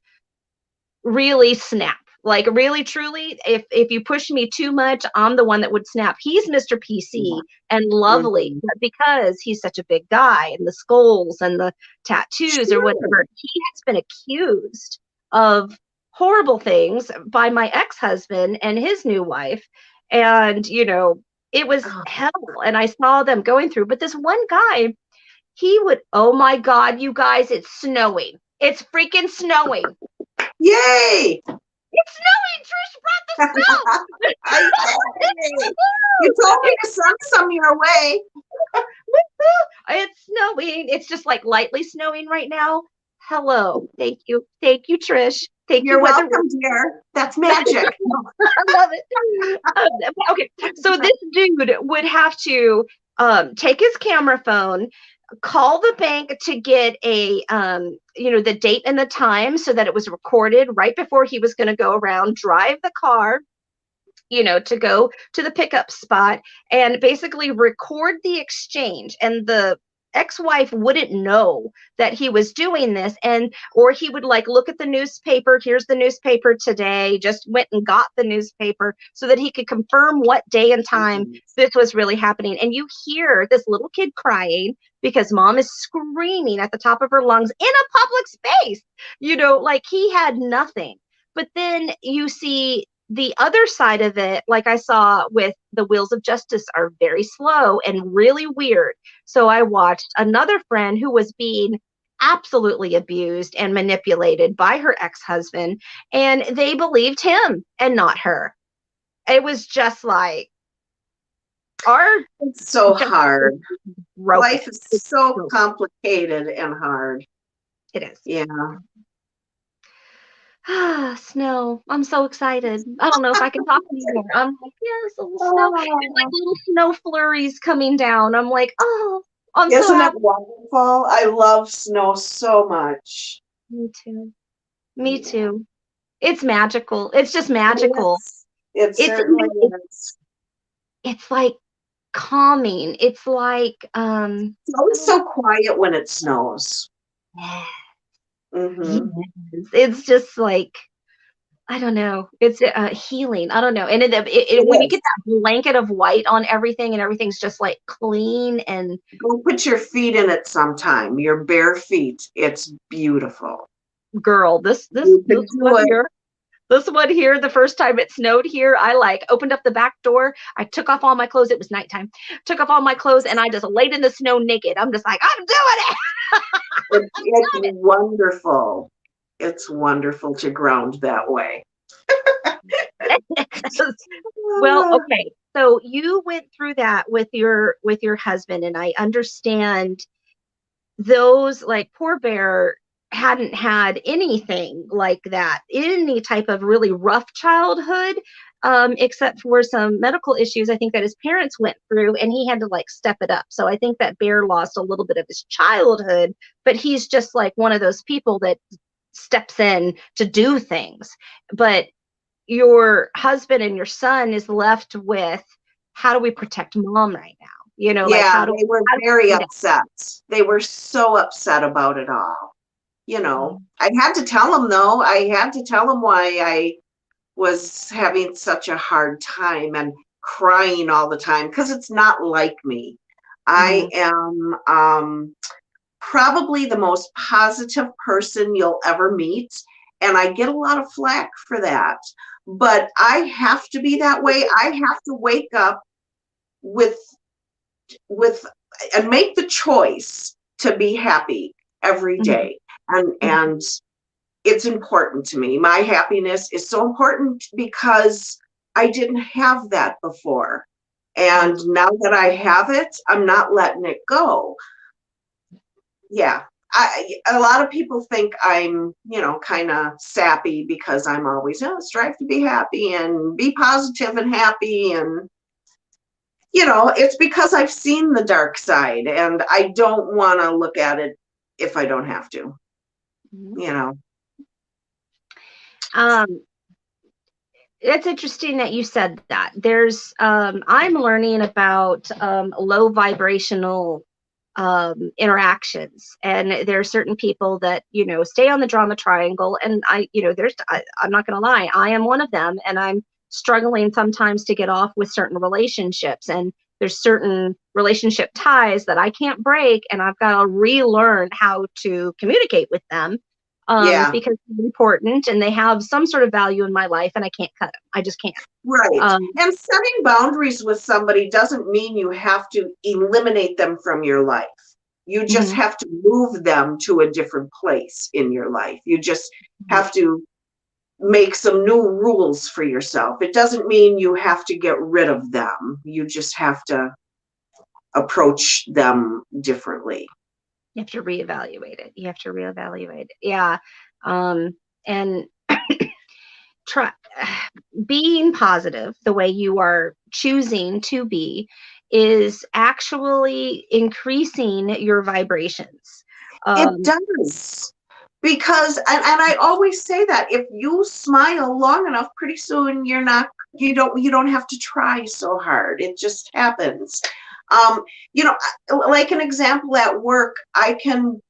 really snap. Like really truly, if you push me too much, I'm the one that would snap. He's Mr. PC and lovely, Mhm. but because he's such a big guy and the skulls and the tattoos or Sure. whatever, he has been accused of horrible things by my ex-husband and his new wife. And it was Oh, hell. And I saw them going through. But this one guy, he would, oh my God, you guys, it's snowing. It's freaking snowing. yay! It's snowing. Trish brought the snow. Yay! You told me to send some your way. It's snowing. It's just like lightly snowing right now. Hello. Thank you. Thank you, Trish. Thank you, You're Heather. welcome, dear. That's magic. I love it. Okay, so this dude would have to take his camera phone, call the bank to get a the date and the time so that it was recorded right before he was going to go around, drive the car, to go to the pickup spot and basically record the exchange. And the ex-wife wouldn't know that he was doing this, and or he would like look at the newspaper. Here's the newspaper today. Just went and got the newspaper so that he could confirm what day and time this was really happening. And you hear this little kid crying because mom is screaming at the top of her lungs in a public space, like he had nothing. But then you see the other side of it, like I saw with the wheels of justice, are very slow and really weird. So I watched another friend who was being absolutely abused and manipulated by her ex-husband, and they believed him and not her. It was just like it's so hard. Broken. Life is so complicated and hard. It is. Yeah. Snow. I'm so excited. I don't know if I can talk anymore. I'm like, yes, a little snow. It's like little snow flurries coming down. I'm like, oh, I'm so Isn't it happy. wonderful? I love snow so much. Me too. Me too. It's magical. It's just magical. It certainly is. It's like calming. It's like It's always so quiet when it snows. Yes. It's just like, I don't know. It's healing. I don't know. And when you get that blanket of white on everything and everything's just like clean and go put your feet in it sometime. Your bare feet. It's beautiful. Girl, this one here, the first time it snowed here, I like opened up the back door. I took off all my clothes. It was nighttime. Took off all my clothes and I just laid in the snow naked. I'm just like, I'm doing it. It's wonderful. It's wonderful to ground that way. Well, okay. So you went through that with your husband, and I understand those, like poor Bear hadn't had anything like that, any type of really rough childhood, except for some medical issues I think that his parents went through, and he had to like step it up. So I think that Bear lost a little bit of his childhood, but he's just like one of those people that steps in to do things. But your husband and your son is left with, how do we protect mom right now? They were very upset. They were so upset about it all. I had to tell them, though. I had to tell them why I was having such a hard time and crying all the time, because it's not like me. I am probably the most positive person you'll ever meet, and I get a lot of flack for that. But I have to be that way. I have to wake up with and make the choice to be happy every day. And it's important to me. My happiness is so important because I didn't have that before. And now that I have it, I'm not letting it go. Yeah. A lot of people think I'm, kind of sappy because I'm always, strive to be happy and be positive and happy. And, it's because I've seen the dark side and I don't want to look at it if I don't have to, It's interesting that you said that. There's I'm learning about low vibrational interactions, and there are certain people that stay on the drama triangle, and I'm not going to lie, I am one of them, and I'm struggling sometimes to get off with certain relationships, and there's certain relationship ties that I can't break, and I've got to relearn how to communicate with them, because they're important and they have some sort of value in my life, and I can't cut them. I just can't. Right. And setting boundaries with somebody doesn't mean you have to eliminate them from your life. You just have to move them to a different place in your life. You just have to make some new rules for yourself. It doesn't mean you have to get rid of them. You just have to approach them differently. You have to reevaluate it. Yeah. And try being positive the way you are choosing to be is actually increasing your vibrations. It Um, does. Because and I always say that if you smile long enough, pretty soon you don't have to try so hard. It just happens. Um, like an example at work, I can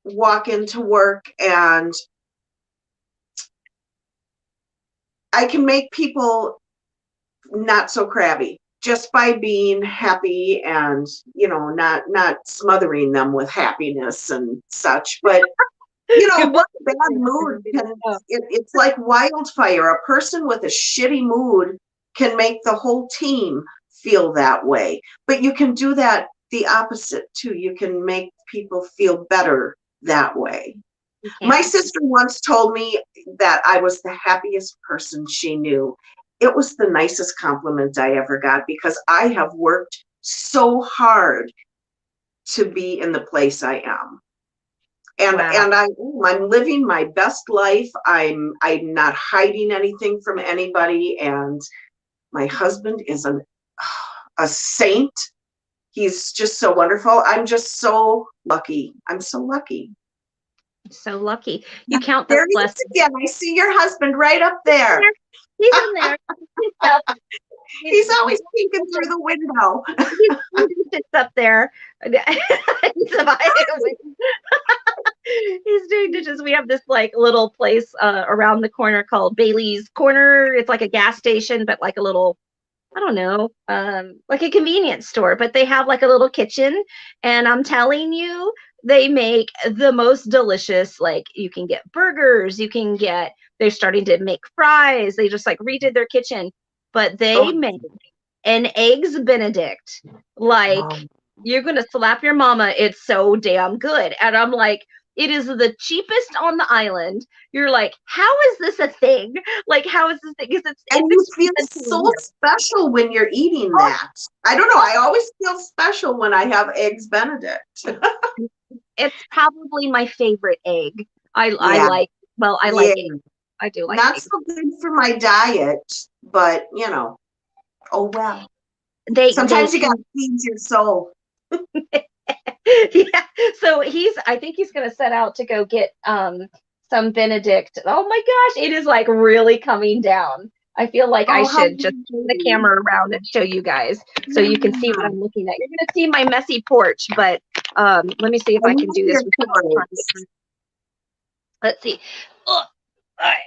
walk into work and I can make people not so crabby just by being happy and not smothering them with happiness and such. But one bad mood it's like wildfire. A person with a shitty mood can make the whole team feel that way. But you can do that the opposite too. You can make people feel better that way. My sister once told me that I was the happiest person she knew. It was the nicest compliment I ever got because I have worked so hard to be in the place I am. And I'm living my best life. I'm not hiding anything from anybody. And my husband is a saint. He's just so wonderful. I'm just so lucky. I'm so lucky. So lucky. You count There those he is blessings. again. I see your husband right up there. He's in there. He's always peeking through the window. He's up there. He's doing dishes. We have this like little place around the corner called Bailey's Corner. It's like a gas station, but like a little, I don't know, like a convenience store. But they have like a little kitchen, and I'm telling you, they make the most delicious. Like you can get burgers, you can get. They're starting to make fries. They just like redid their kitchen, but they make an eggs Benedict. Like you're gonna slap your mama. It's so damn good, and I'm like. It is the cheapest on the island. You're like, how is this a thing? Like, how is this thing? Because and you feel so special when you're eating that. I don't know. I always feel special when I have eggs Benedict. It's probably my favorite egg. I like. Well, I like eggs. I do like. Not eggs. so good for my diet, but oh well. Sometimes you got to feed your soul. Yeah. So I think he's gonna set out to go get some Benedict. Oh my gosh, it is like really coming down. I feel like I should just turn the camera around and show you guys so you can see what I'm looking at. You're gonna see my messy porch, but let me see if I can do this. Let's see. Oh,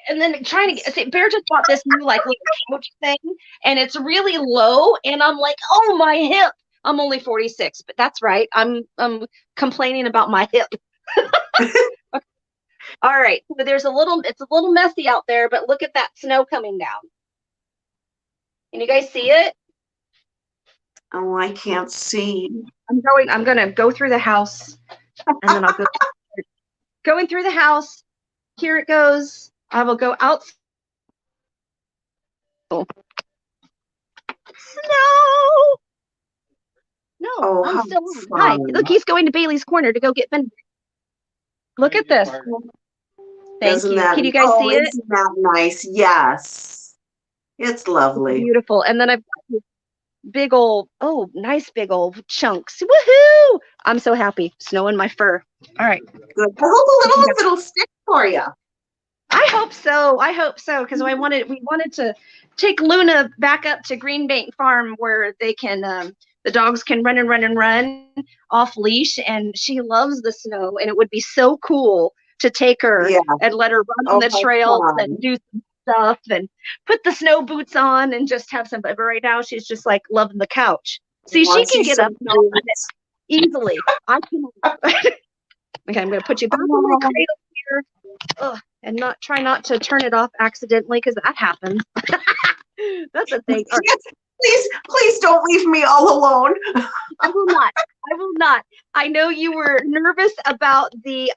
and then trying to see, Bear just bought this new like little couch thing, and it's really low, and I'm like, oh my hip. I'm only 46, but that's right. I'm complaining about my hip. All right. So it's a little messy out there, but look at that snow coming down. Can you guys see it? Oh, I can't see. I'm gonna go through the house and then I'll go going through the house. Here it goes. I will go out. Snow. No, I'm still outside. Look, he's going to Bailey's Corner to go get Benedict. Look at this. Thank you. Can you guys see it? Isn't that nice? Yes. It's lovely. It's beautiful. And then I've got big old, nice big old chunks. Woohoo! I'm so happy. Snow in my fur. All right. Good. I hope it'll stick for you. I hope so. Because we wanted to take Luna back up to Green Bank Farm where they can the dogs can run and run and run off leash, and she loves the snow, and it would be so cool to take her and let her run on the trails and do some stuff and put the snow boots on and just have some. But right now she's just like loving the couch. See, she can get up easily. I can. Okay, I'm going to put you back in my cradle here. Ugh, and try not to turn it off accidentally because that happens. That's a thing. Please don't leave me all alone. I will not. I know you were nervous about the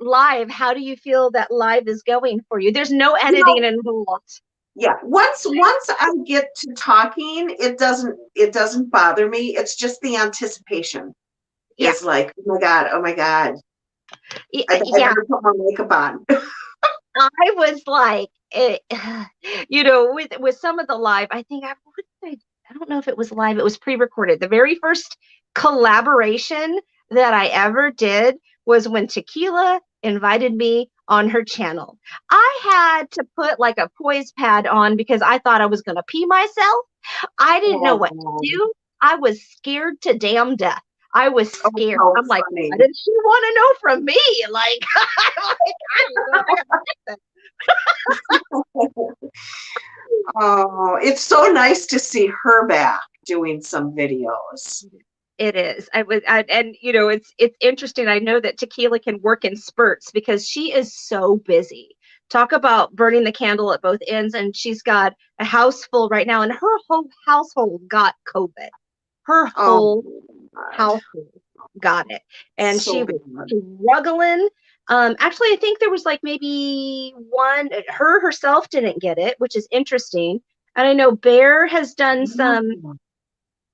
live. How do you feel that live is going for you? There's no editing involved. Yeah, once I get to talking, it doesn't bother me. It's just the anticipation. It's like, oh my God. I Yeah, better put my makeup on. I was like, with some of the live, I think I don't know if it was live, it was pre-recorded. The very first collaboration that I ever did was when Tequila invited me on her channel. I had to put like a poise pad on because I thought I was going to pee myself. I didn't know what to Oh, do. I was scared to damn death. I was oh, scared. how I'm like, funny. what did she want to know from me? Like, I don't know. I got Oh, it's so nice to see her back doing some videos. It is. And it's interesting. I know that Tequila can work in spurts because she is so busy. Talk about burning the candle at both ends, and she's got a house full right now, and her whole household got COVID. Her Oh, whole God. household got it, and she So was bad. struggling. Actually, I think there was like maybe one. Her herself didn't get it, which is interesting. And I know Bear has done some. Yeah,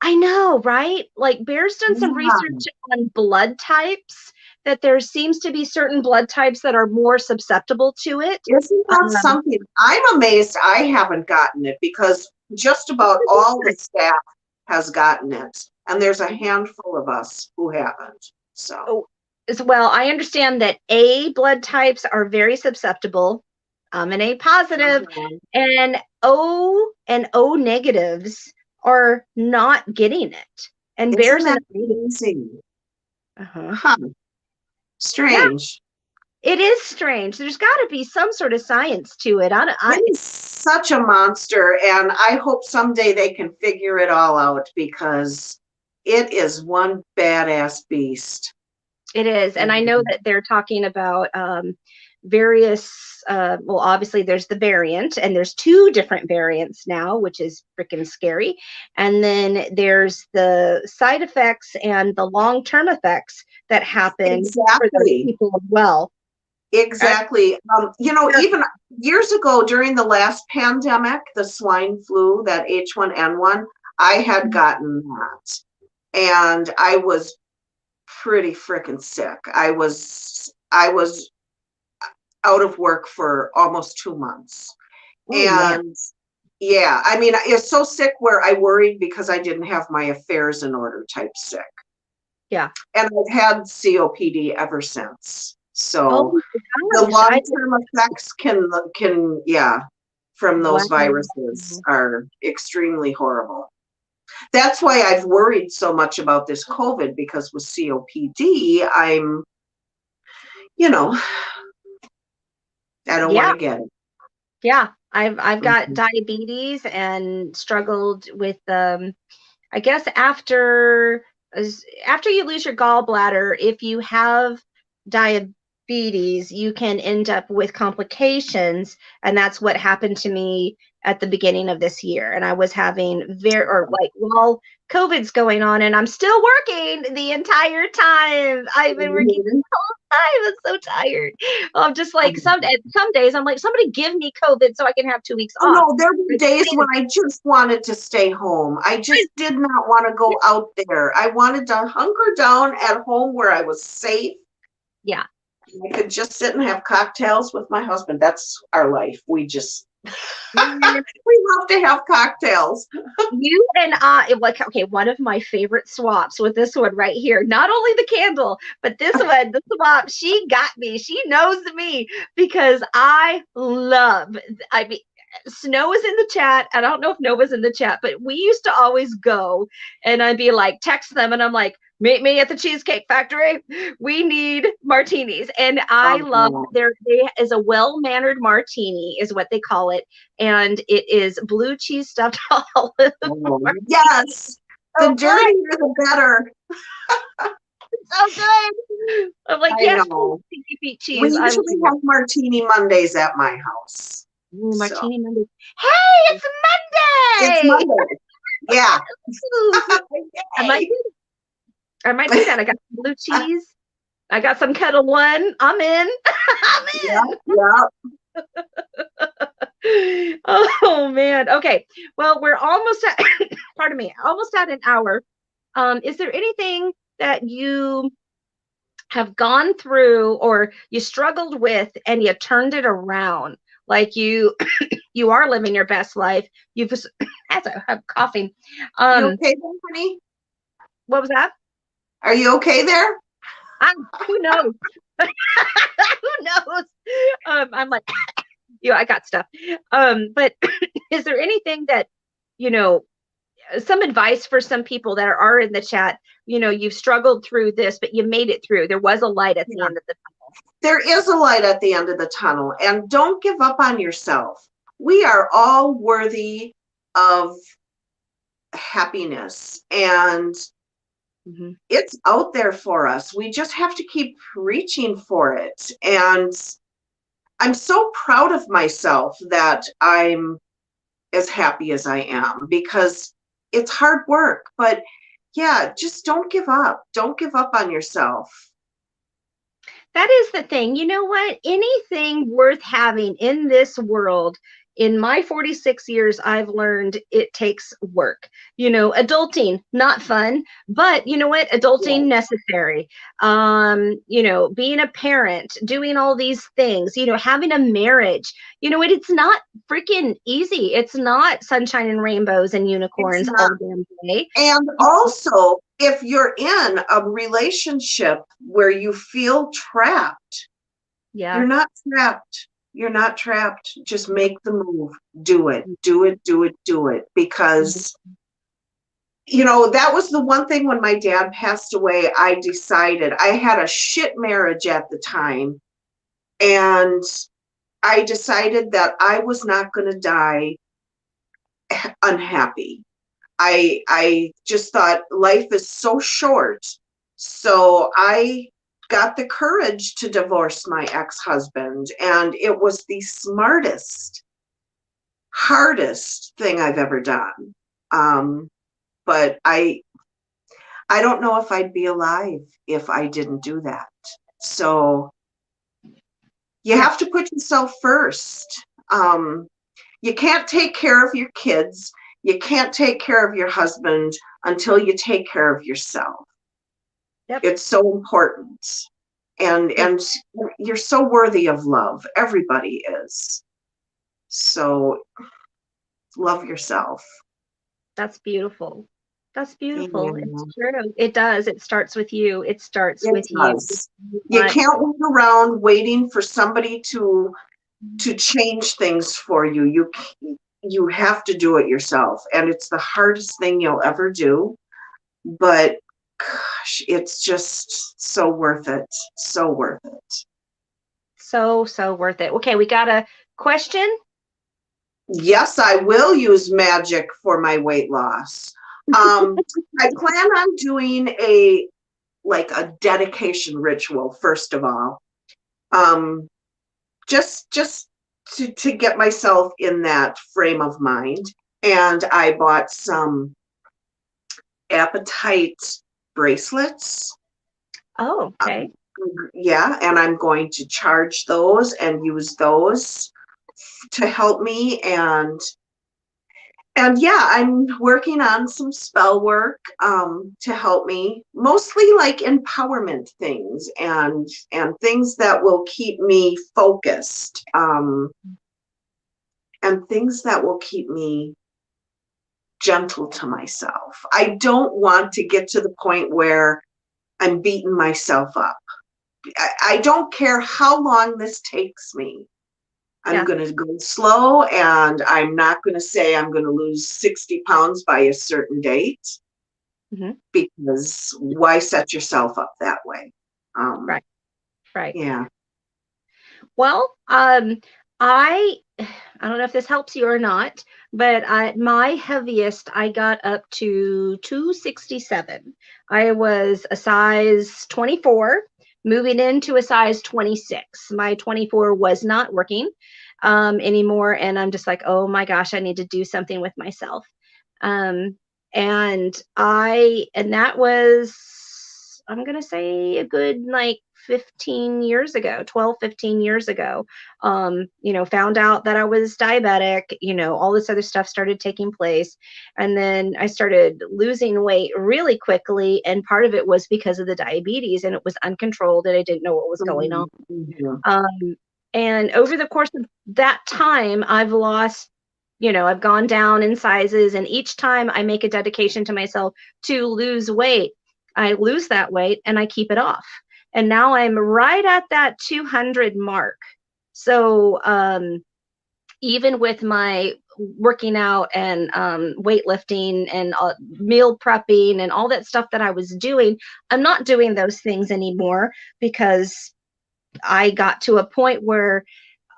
I know, right? Like Bear's done some yeah. research on blood types, that there seems to be certain blood types that are more susceptible to it. Isn't that Um, something? I'm amazed I haven't gotten it because just about all the staff has gotten it. And there's a handful of us who haven't. So, oh, as well, I understand that A blood types are very susceptible. I'm an A positive, uh-huh. and O negatives are not getting it. And Isn't Bear's an that O negative. crazy? Uh-huh. Huh. Yeah, Strange. it is strange. There's got to be some sort of science to it. It is such a monster, and I hope someday they can figure it all out because it is one badass beast. It is. And I know Mhm. that they're talking about various, well, obviously there's the variant, and there's two different variants now, which is freaking scary. And then there's the side effects and the long term effects that happen for those Exactly. people as well. I, Exactly. Even years ago during the last pandemic, the swine flu, that H1N1, I had gotten that. And I was pretty freaking sick. I was out of work for almost 2 months. oh, man. And yeah, I mean, it's so sick where I worried because I didn't have my affairs in order type sick. Yeah. And I've had COPD ever since. Oh, So the my gosh. long-term effects yeah, from those Wow. viruses are extremely horrible. That's why I've worried so much about this COVID because with COPD, you know, I don't want Yeah. to get it. Yeah. I've got Mhm. diabetes and struggled with I guess after you lose your gallbladder, if you have diabetes, you can end up with complications, and that's what happened to me at the beginning of this year. And I was having while COVID's going on, and I'm still working the entire time. I've been working Mhm. I'm so tired. I'm just like some days I'm like, somebody give me COVID so I can have 2 weeks Oh off. no, there were days when I just wanted to stay home. I just did not want to go out there. I wanted to hunker down at home where I was safe. Yeah. I could just sit and have cocktails with my husband. That's our life. We just we love to have cocktails. You and I, like, okay, one of my favorite swaps with this one right here. Not only the candle, but this one, the swap, she got me. She knows me because I mean, Snow is in the chat. I don't know if Nova's in the chat, but we used to always go and I'd be like, text them, and I'm like, meet me at the Cheesecake Factory. We need martinis. And I love Oh, there is a well-mannered martini, is what they call it, and it is blue cheese stuffed olive oh, martini. yes. The So good, dirtier the better. so good. I'm like, I yes, please, know. stinky feet We cheese. I love usually it. have martini Mondays at my house. Ooh, So martini Monday. Hey, it's it's Monday. Monday. Yeah. Ooh, I might Yay. do. I might do that. I got some blue cheese. I got some Kettle One. I'm in. Yeah, I'm yeah. in. Oh man. Okay. Well, we're almost at pardon me, almost at an hour. Is there anything that you have gone through or you struggled with and you turned it around? Like you you are living your best life. You've as I'm coughing. You Um, okay there, honey? what was that? Are you okay there? Who knows? Who knows? I'm like, I got stuff. But is there anything that, you know, some advice for some people that are in the chat? You've struggled through this, but you made it through. There was a light at the Yeah. end of the tunnel. There is a light at the end of the tunnel, and don't give up on yourself. We are all worthy of happiness, and Mm-hmm. it's out there for us. We just have to keep reaching for it. And I'm so proud of myself that I'm as happy as I am, because it's hard work. But yeah, just don't give up. Don't give up on yourself. That is the thing. You know what? Anything worth having in this world, in my 46 years, I've learned it takes work. Adulting, not fun, but you know what? Yeah, Adulting necessary. Being a parent, doing all these things, having a marriage, it's not freaking easy. It's not sunshine and rainbows and it's unicorns not. all damn day. And also, if you're in a relationship where you feel trapped, Yeah. you're not trapped. You're not trapped. Just make the move. Do it. Do it. Do it. Do it. Because, that was the one thing when my dad passed away. I decided I had a shit marriage at the time. And I decided that I was not going to die unhappy. I just thought life is so short. So I got the courage to divorce my ex-husband, and it was the smartest, hardest thing I've ever done. But I don't know if I'd be alive if I didn't do that. So you have to put yourself first. You can't take care of your kids. You can't take care of your husband until you take care of yourself. Yep. It's so important. And you're so worthy of love. Everybody is. So love yourself. That's beautiful. That's beautiful. It's Yeah, true. It does. It starts with you. It starts it with you. does. You But can't wait around waiting for somebody to change things for you. You have to do it yourself, and it's the hardest thing you'll ever do. But gosh, it's just so worth it. So worth it. so, so worth it. Okay, we got a question. Yes, I will use magic for my weight loss. I plan on doing a dedication ritual, first of all. Just to get myself in that frame of mind. And I bought some appetite bracelets. Oh, okay. Yeah, and I'm going to charge those and use those to help me. And yeah, I'm working on some spell work to help me, mostly like empowerment things and things that will keep me focused, and things that will keep me gentle to myself. I don't want to get to the point where I'm beating myself up. I don't care how long this takes me. I'm Yeah. going to go slow, and I'm not going to say I'm going to lose 60 pounds by a certain date, Hmm. because why set yourself up that way? Right. Right. Yeah. Well, I don't know if this helps you or not, but my heaviest I got up to 267. I was a size 24, moving into a size 26. My 24 was not working anymore, and I'm just like, oh my gosh, I need to do something with myself. Um, and that was, I'm gonna say, a good like 15 years ago, 12, 15 years ago. Found out that I was diabetic, all this other stuff started taking place. And then I started losing weight really quickly. And part of it was because of the diabetes, and it was uncontrolled and I didn't know what was going on. Um, and over the course of that time, I've lost, I've gone down in sizes, and each time I make a dedication to myself to lose weight, I lose that weight and I keep it off. And now I'm right at that 200 mark. So, even with my working out and weightlifting and meal prepping and all that stuff that I was doing, I'm not doing those things anymore because I got to a point where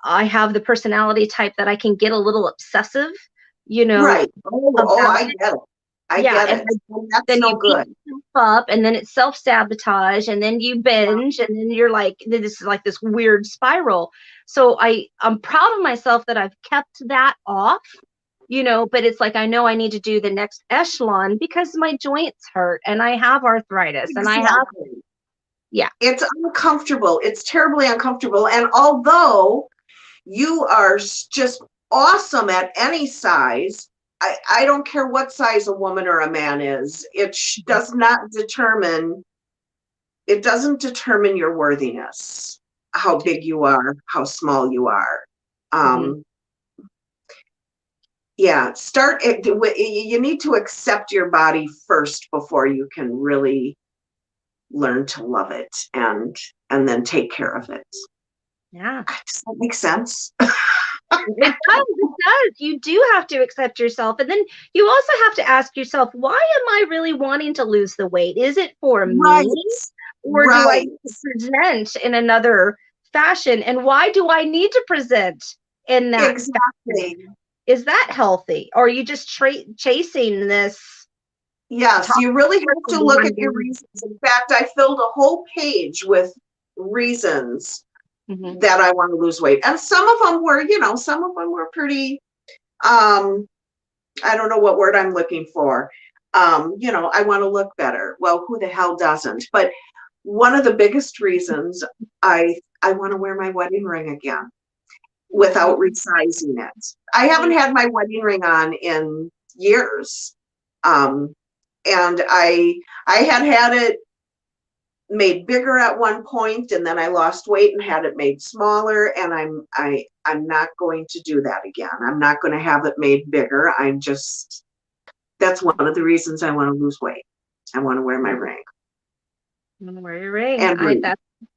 I have the personality type that I can get a little obsessive, Right. Oh, about I it. get it. I Yeah, get and it. And that's then no you beat good. yourself up, and then it's self-sabotage, and then you binge, and then you're like, this is like this weird spiral. So I'm proud of myself that I've kept that off, but it's like I know I need to do the next echelon because my joints hurt and I have arthritis and I have, Exactly. yeah. It's uncomfortable. It's terribly uncomfortable. And although you are just awesome at any size, I don't care what size a woman or a man is. It doesn't determine your worthiness, how big you are, how small you are. Mm-hmm. Yeah, you need to accept your body first before you can really learn to love it and then take care of it. Yeah. Does that make sense? It does. You do have to accept yourself. And then you also have to ask yourself, why am I really wanting to lose the weight? Is it for Right. me? Or do I Right. need to present in another fashion? And why do I need to present in that fashion? Exactly. Is that healthy? Or are you just chasing this? Yes, you really have to look at your Mm-hmm. reasons. In fact, I filled a whole page with reasons that I want to lose weight. And some of them were pretty, I don't know what word I'm looking for. I want to look better. Well, who the hell doesn't? But one of the biggest reasons I want to wear my wedding ring again without resizing it. I haven't had my wedding ring on in years. And I had it made bigger at one point, and then I lost weight and had it made smaller, and I'm not going to do that again. I'm not going to have it made bigger. That's one of the reasons I want to lose weight. I want to wear my ring. I'm gonna wear your ring. And breathe.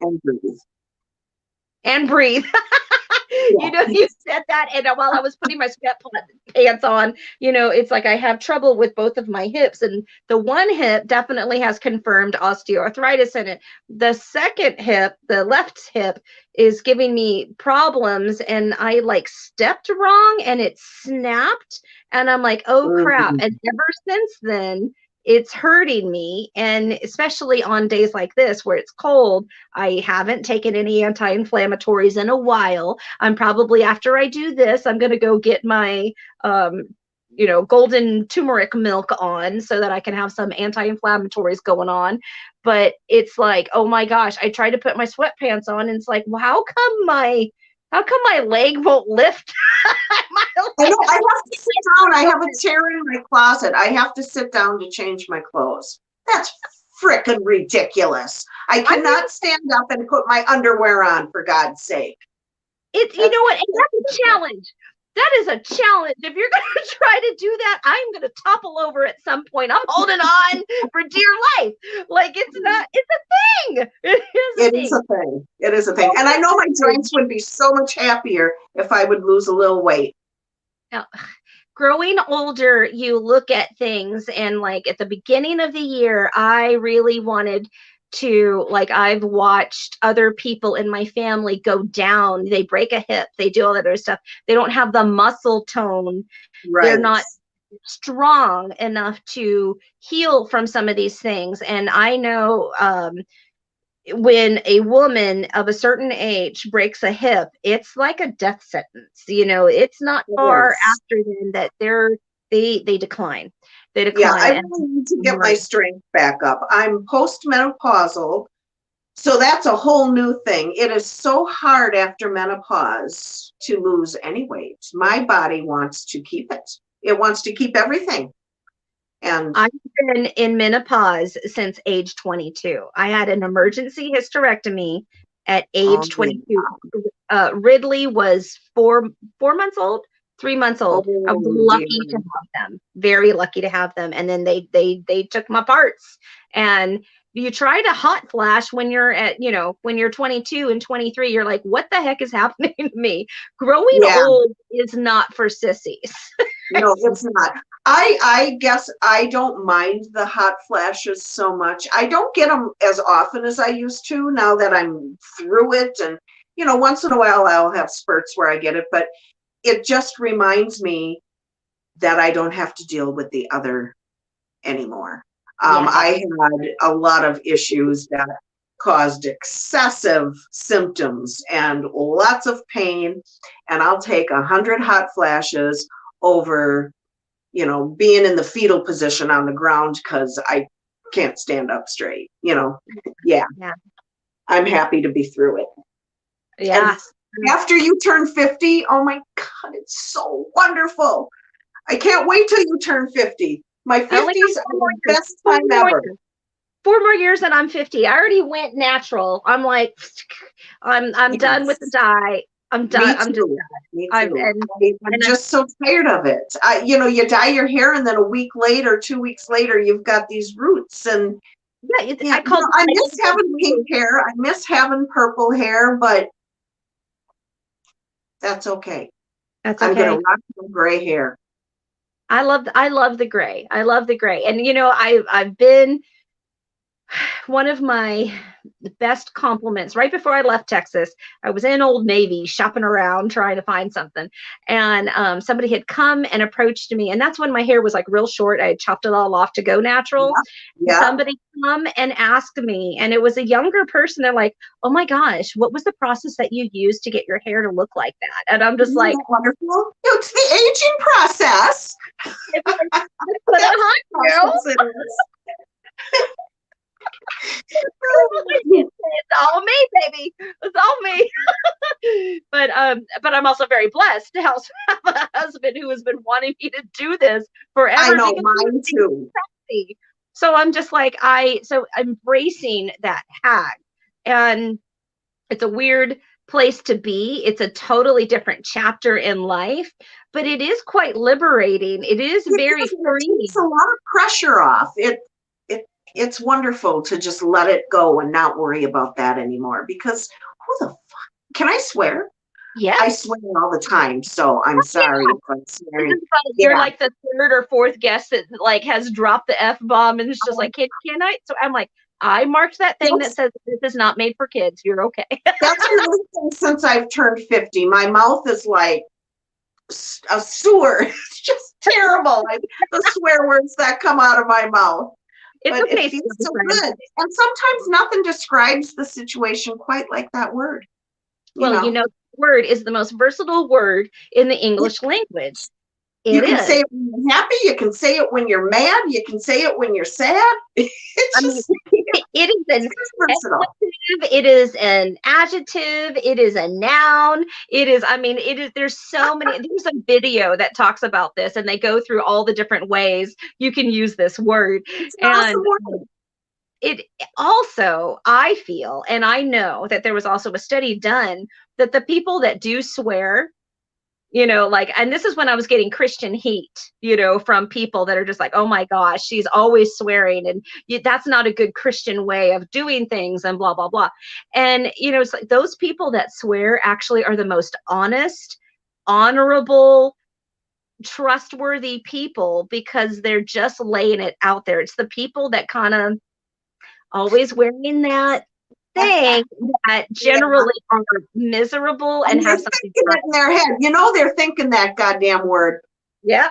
And breathe. And breathe. Yeah. You said that, and while I was putting my sweatpants on, it's like I have trouble with both of my hips, and the one hip definitely has confirmed osteoarthritis in it. The second hip, the left hip, is giving me problems, and I like stepped wrong and it snapped, and I'm like, oh crap. And ever since then, it's hurting me. And especially on days like this where it's cold, I haven't taken any anti-inflammatories in a while. I'm probably, after I do this, I'm going to go get my, golden turmeric milk on so that I can have some anti-inflammatories going on. But it's like, oh my gosh, I tried to put my sweatpants on and it's like, well, how come my leg won't lift? I know, I have to sit down. I have a chair in my closet. I have to sit down to change my clothes. That's frickin' ridiculous. I cannot stand up and put my underwear on, for God's sake. It's, you know what? And that's a challenge. That is a challenge. If you're going to try to do that, I'm going to topple over at some point. I'm holding on for dear life. Like, it's a thing. It is a thing. It is a thing. And I know my joints would be so much happier if I would lose a little weight. Now, growing older, you look at things, and like at the beginning of the year, I really wanted to, like, I've watched other people in my family go down. They break a hip, they do all that other stuff. They don't have the muscle tone. Right. They're not strong enough to heal from some of these things. And I know when a woman of a certain age breaks a hip, it's like a death sentence. It's not far after then that they decline. Yeah, I really need to get my strength back up. I'm postmenopausal, So that's a whole new thing. It is so hard after menopause to lose any weight. My body wants to keep it. It wants to keep everything. And I've been in menopause since age 22. I had an emergency hysterectomy at oh age my 22. Ridley was 4 months old, 3 months old. I was oh dear. lucky to have them, very lucky to have them. And then they took my parts. And you try to hot flash when you're at, when you're 22 and 23, you're like, what the heck is happening to me? Growing Yeah. old is not for sissies. No, it's not. I guess I don't mind the hot flashes so much. I don't get them as often as I used to now that I'm through it. And, once in a while I'll have spurts where I get it, but it just reminds me that I don't have to deal with the other anymore. Yeah. I had a lot of issues that caused excessive symptoms and lots of pain. And I'll take 100 hot flashes over, being in the fetal position on the ground because I can't stand up straight. Yeah, Yeah. I'm happy to be through it. Yeah. And after you turn 50, oh my God, it's so wonderful. I can't wait till you turn 50. My 50s are the best time ever. 4 more years and I'm 50. I already went natural. I'm like, I'm Yes. done with the dye. I'm done. Me I'm just too. done. Me I'm too. and, I'm and just so tired of it. You dye your hair and then a week later, 2 weeks later, you've got these roots. And yeah, I called I miss having pink hair. I miss having purple hair, but that's okay. That's I'm okay. gonna rock some gray hair. I love the gray. I love the gray. And I've been one of my best compliments right before I left Texas. I was in Old Navy shopping around trying to find something, and somebody had come and approached me, and that's when my hair was like real short. I had chopped it all off to go natural. Yeah. Somebody come and asked me, and it was a younger person. They're like, "Oh my gosh, what was the process that you used to get your hair to look like that?" And I'm just Isn't like, that wonderful? It's the aging process. "Put it on, girl." It's all me, baby. It's all me. But I'm also very blessed to have a husband who has been wanting me to do this forever. I know, mine too. So I'm just like so embracing that hag, and it's a weird place to be. It's a totally different chapter in life, but it is quite liberating. It is very free. It takes a lot of pressure off. It's wonderful to just let it go and not worry about that anymore. Because who the fuck can I swear? Yeah, I swear all the time. So I'm sorry if I'm swearing. You're like the third or fourth guest that like has dropped the F bomb and it's just like, can I? So I'm like, I marked that thing that says this is not made for kids. You're okay. That's another thing since I've turned 50. My mouth is like a sewer. It's just terrible. The swear words that come out of my mouth. It's but okay. It feels so good. And sometimes nothing describes the situation quite like that word. The word is the most versatile word in the English language. You can say it when you're happy. You can say it when you're mad. You can say it when you're sad. It is an expletive, it is an adjective, it is a noun, there's so many. There's a video that talks about this and they go through all the different ways you can use this word. And it also, I feel, and I know that there was also a study done that the people that do swear, and this is when I was getting Christian heat, from people that are just like, oh my gosh, she's always swearing. And that's not a good Christian way of doing things and blah, blah, blah. And, it's like those people that swear actually are the most honest, honorable, trustworthy people because they're just laying it out there. It's the people that kind of always wearing that thing that generally are miserable and have something in their head. They're thinking that goddamn word. Yeah.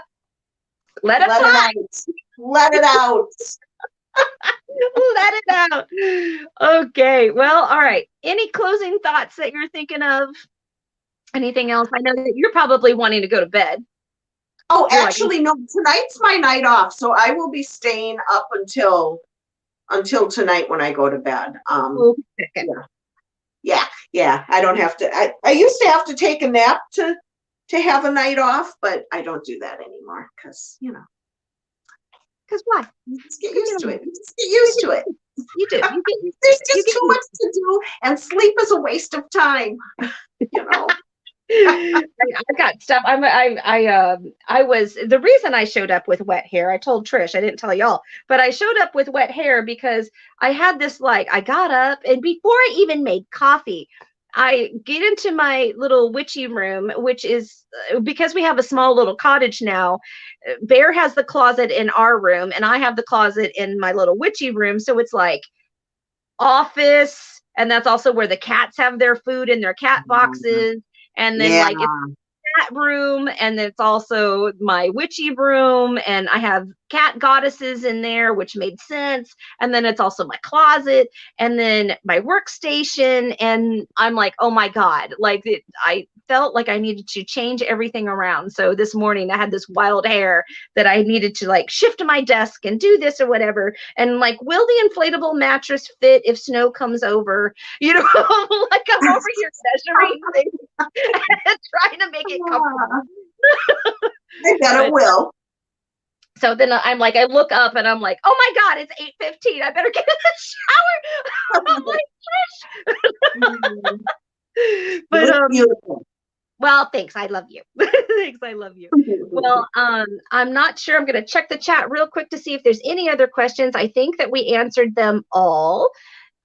Let it out. Let it out. Let it out. Okay. Well, all right. Any closing thoughts that you're thinking of? Anything else? I know that you're probably wanting to go to bed. Oh, actually, no. Tonight's my night off, so I will be staying up until until tonight when I go to bed. Okay. Yeah. I don't have to. I used to have to take a nap to have a night off, but I don't do that anymore because Because why? you just get used to it. You just get used to it. You do. You get used to There's it. You just get too much to do, and sleep is a waste of time. I got stuff. I was the reason I showed up with wet hair. I told Trish, I didn't tell y'all, but I showed up with wet hair because I had this I got up and before I even made coffee, I get into my little witchy room, which is because we have a small little cottage now. Bear has the closet in our room, and I have the closet in my little witchy room. So it's like office, and that's also where the cats have their food in their cat boxes. And then Yeah. it's cat room, and it's also my witchy room, and I have cat goddesses in there, which made sense. And then it's also my closet, and then my workstation. And I'm like, oh my God, I felt like I needed to change everything around. So this morning I had this wild hair that I needed to shift to my desk and do this or whatever. And will the inflatable mattress fit if snow comes over? I'm over here measuring things and trying to make it comfortable. I bet it will. So then I'm I look up and I'm like, oh my God, it's 8:15. I better get in the shower. I'm like, Trish. But beautiful. Well, thanks. I love you. Thanks. I love you. Well, I'm not sure. I'm going to check the chat real quick to see if there's any other questions. I think that we answered them all.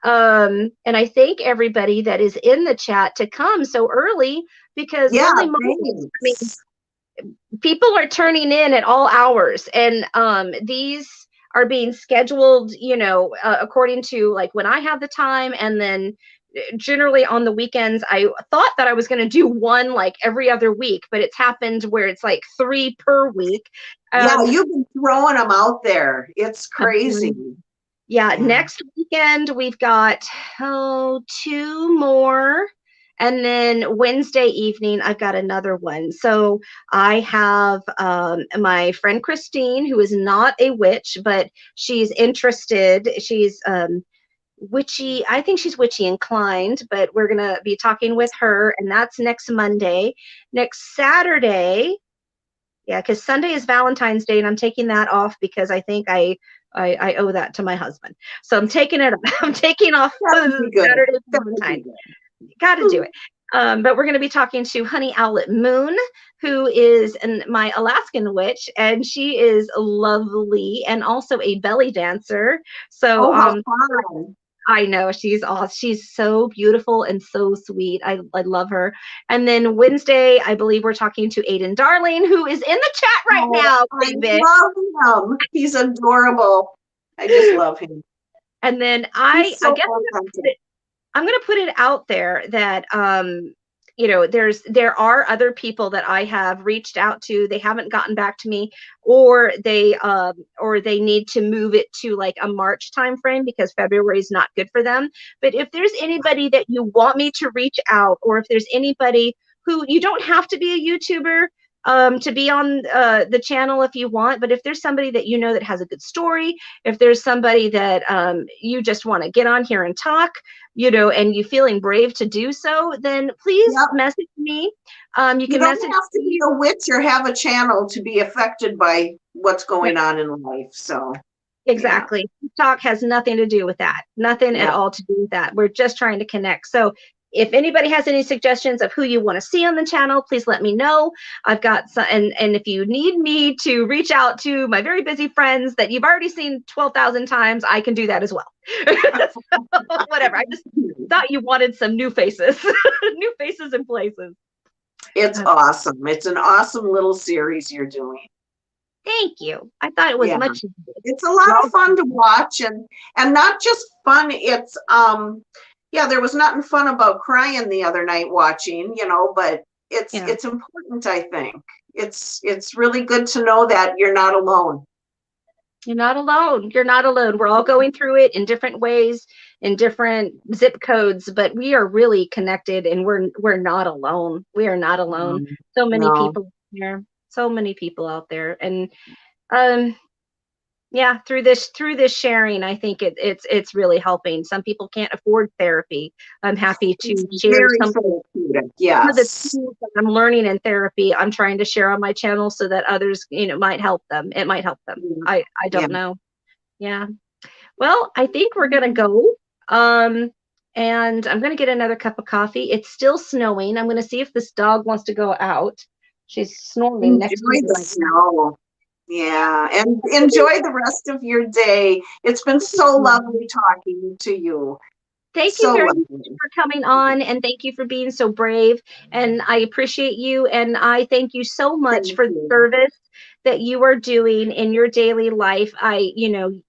And I thank everybody that is in the chat to come so early because holy moly, people are turning in at all hours, and these are being scheduled, according to when I have the time, and then generally on the weekends. I thought that I was going to do one every other week, but it's happened where it's 3 per week. Yeah, you've been throwing them out there. It's crazy. Yeah, next weekend we've got 2 more. And then Wednesday evening, I've got another one. So I have my friend Christine, who is not a witch, but she's interested. She's witchy. I think she's witchy inclined, but we're going to be talking with her. And that's next Monday. Next Saturday, yeah, because Sunday is Valentine's Day, and I'm taking that off because I think I owe that to my husband. So I'm taking it. I'm taking off Saturday Valentine's. Got to do it. But we're going to be talking to Honey Owlet Moon, who is my Alaskan witch, and she is lovely and also a belly dancer. So how fun. I know she's awesome. She's so beautiful and so sweet. I love her. And then Wednesday, I believe we're talking to Aiden Darling, who is in the chat right now. I love him. He's adorable. I just love him. And then I guess I'm going to put it out there that there are other people that I have reached out to. They haven't gotten back to me, or they need to move it to a March timeframe because February is not good for them. But if there's anybody that you want me to reach out, or if there's anybody who, you don't have to be a YouTuber to be on the channel if you want, but if there's somebody that that has a good story, if there's somebody that you just want to get on here and talk, and you feeling brave to do so, then please message me. You can don't have to be a witch or have a channel to be affected by what's going on in life. So exactly. TikTok has nothing to do with that. Nothing at all to do with that. We're just trying to connect. So if anybody has any suggestions of who you want to see on the channel, please let me know. I've got some, and if you need me to reach out to my very busy friends that you've already seen 12,000 times, I can do that as well. So, whatever. I just thought you wanted some new faces, new faces and places. It's awesome. It's an awesome little series you're doing. Thank you. I thought it was much. It's a lot of fun to watch, and not just fun. It's there was nothing fun about crying the other night watching, but it's important. I think it's really good to know that you're not alone. You're not alone. You're not alone. We're all going through it in different ways, in different zip codes, but we are really connected, and we're not alone. We are not alone. So many people here. So many people out there. And Yeah, through this sharing, I think it's really helping. Some people can't afford therapy. I'm happy It's to share very therapeutic. some of the Yes. tools that I'm learning in therapy. I'm trying to share on my channel so that others, might help them. It might help them. Yeah. I Yeah. don't know. Yeah. Well, I think we're gonna go. Um, and I'm gonna get another cup of coffee. It's still snowing. I'm gonna see if this dog wants to go out. She's snoring next to me Enjoy the right now. snow. Yeah, and enjoy the rest of your day. It's been so lovely talking to you. Thank you So very much lovely. for coming on, and thank you for being so brave. And I appreciate you, and I thank you so much Thank for the you. service that you are doing in your daily life. The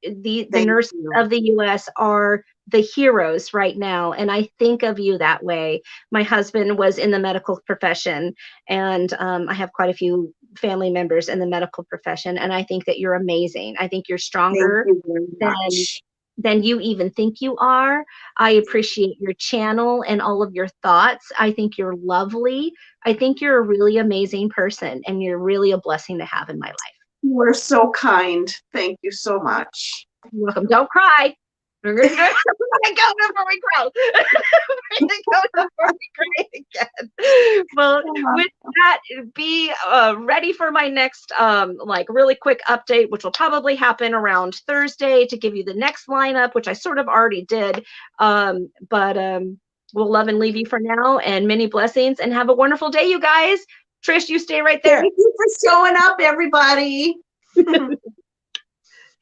Thank nurses you. of the U.S. are the heroes right now, and I think of you that way. My husband was in the medical profession, and I have quite a few family members in the medical profession, and I think that you're amazing. I think you're Thank stronger you very than much. you even think you are. I appreciate your channel and all of your thoughts. I think you're lovely. I think you're a really amazing person, and you're really a blessing to have in my life. You are so kind. Thank you so much. You're welcome. Don't cry. We're gonna go before we grow. We're gonna go before we cry again. Well, with that, be ready for my next like really quick update, which will probably happen around Thursday to give you the next lineup, which I sort of already did. But we'll love and leave you for now, and many blessings, and have a wonderful day, you guys. Trish, you stay right there. Thank you for showing up, everybody.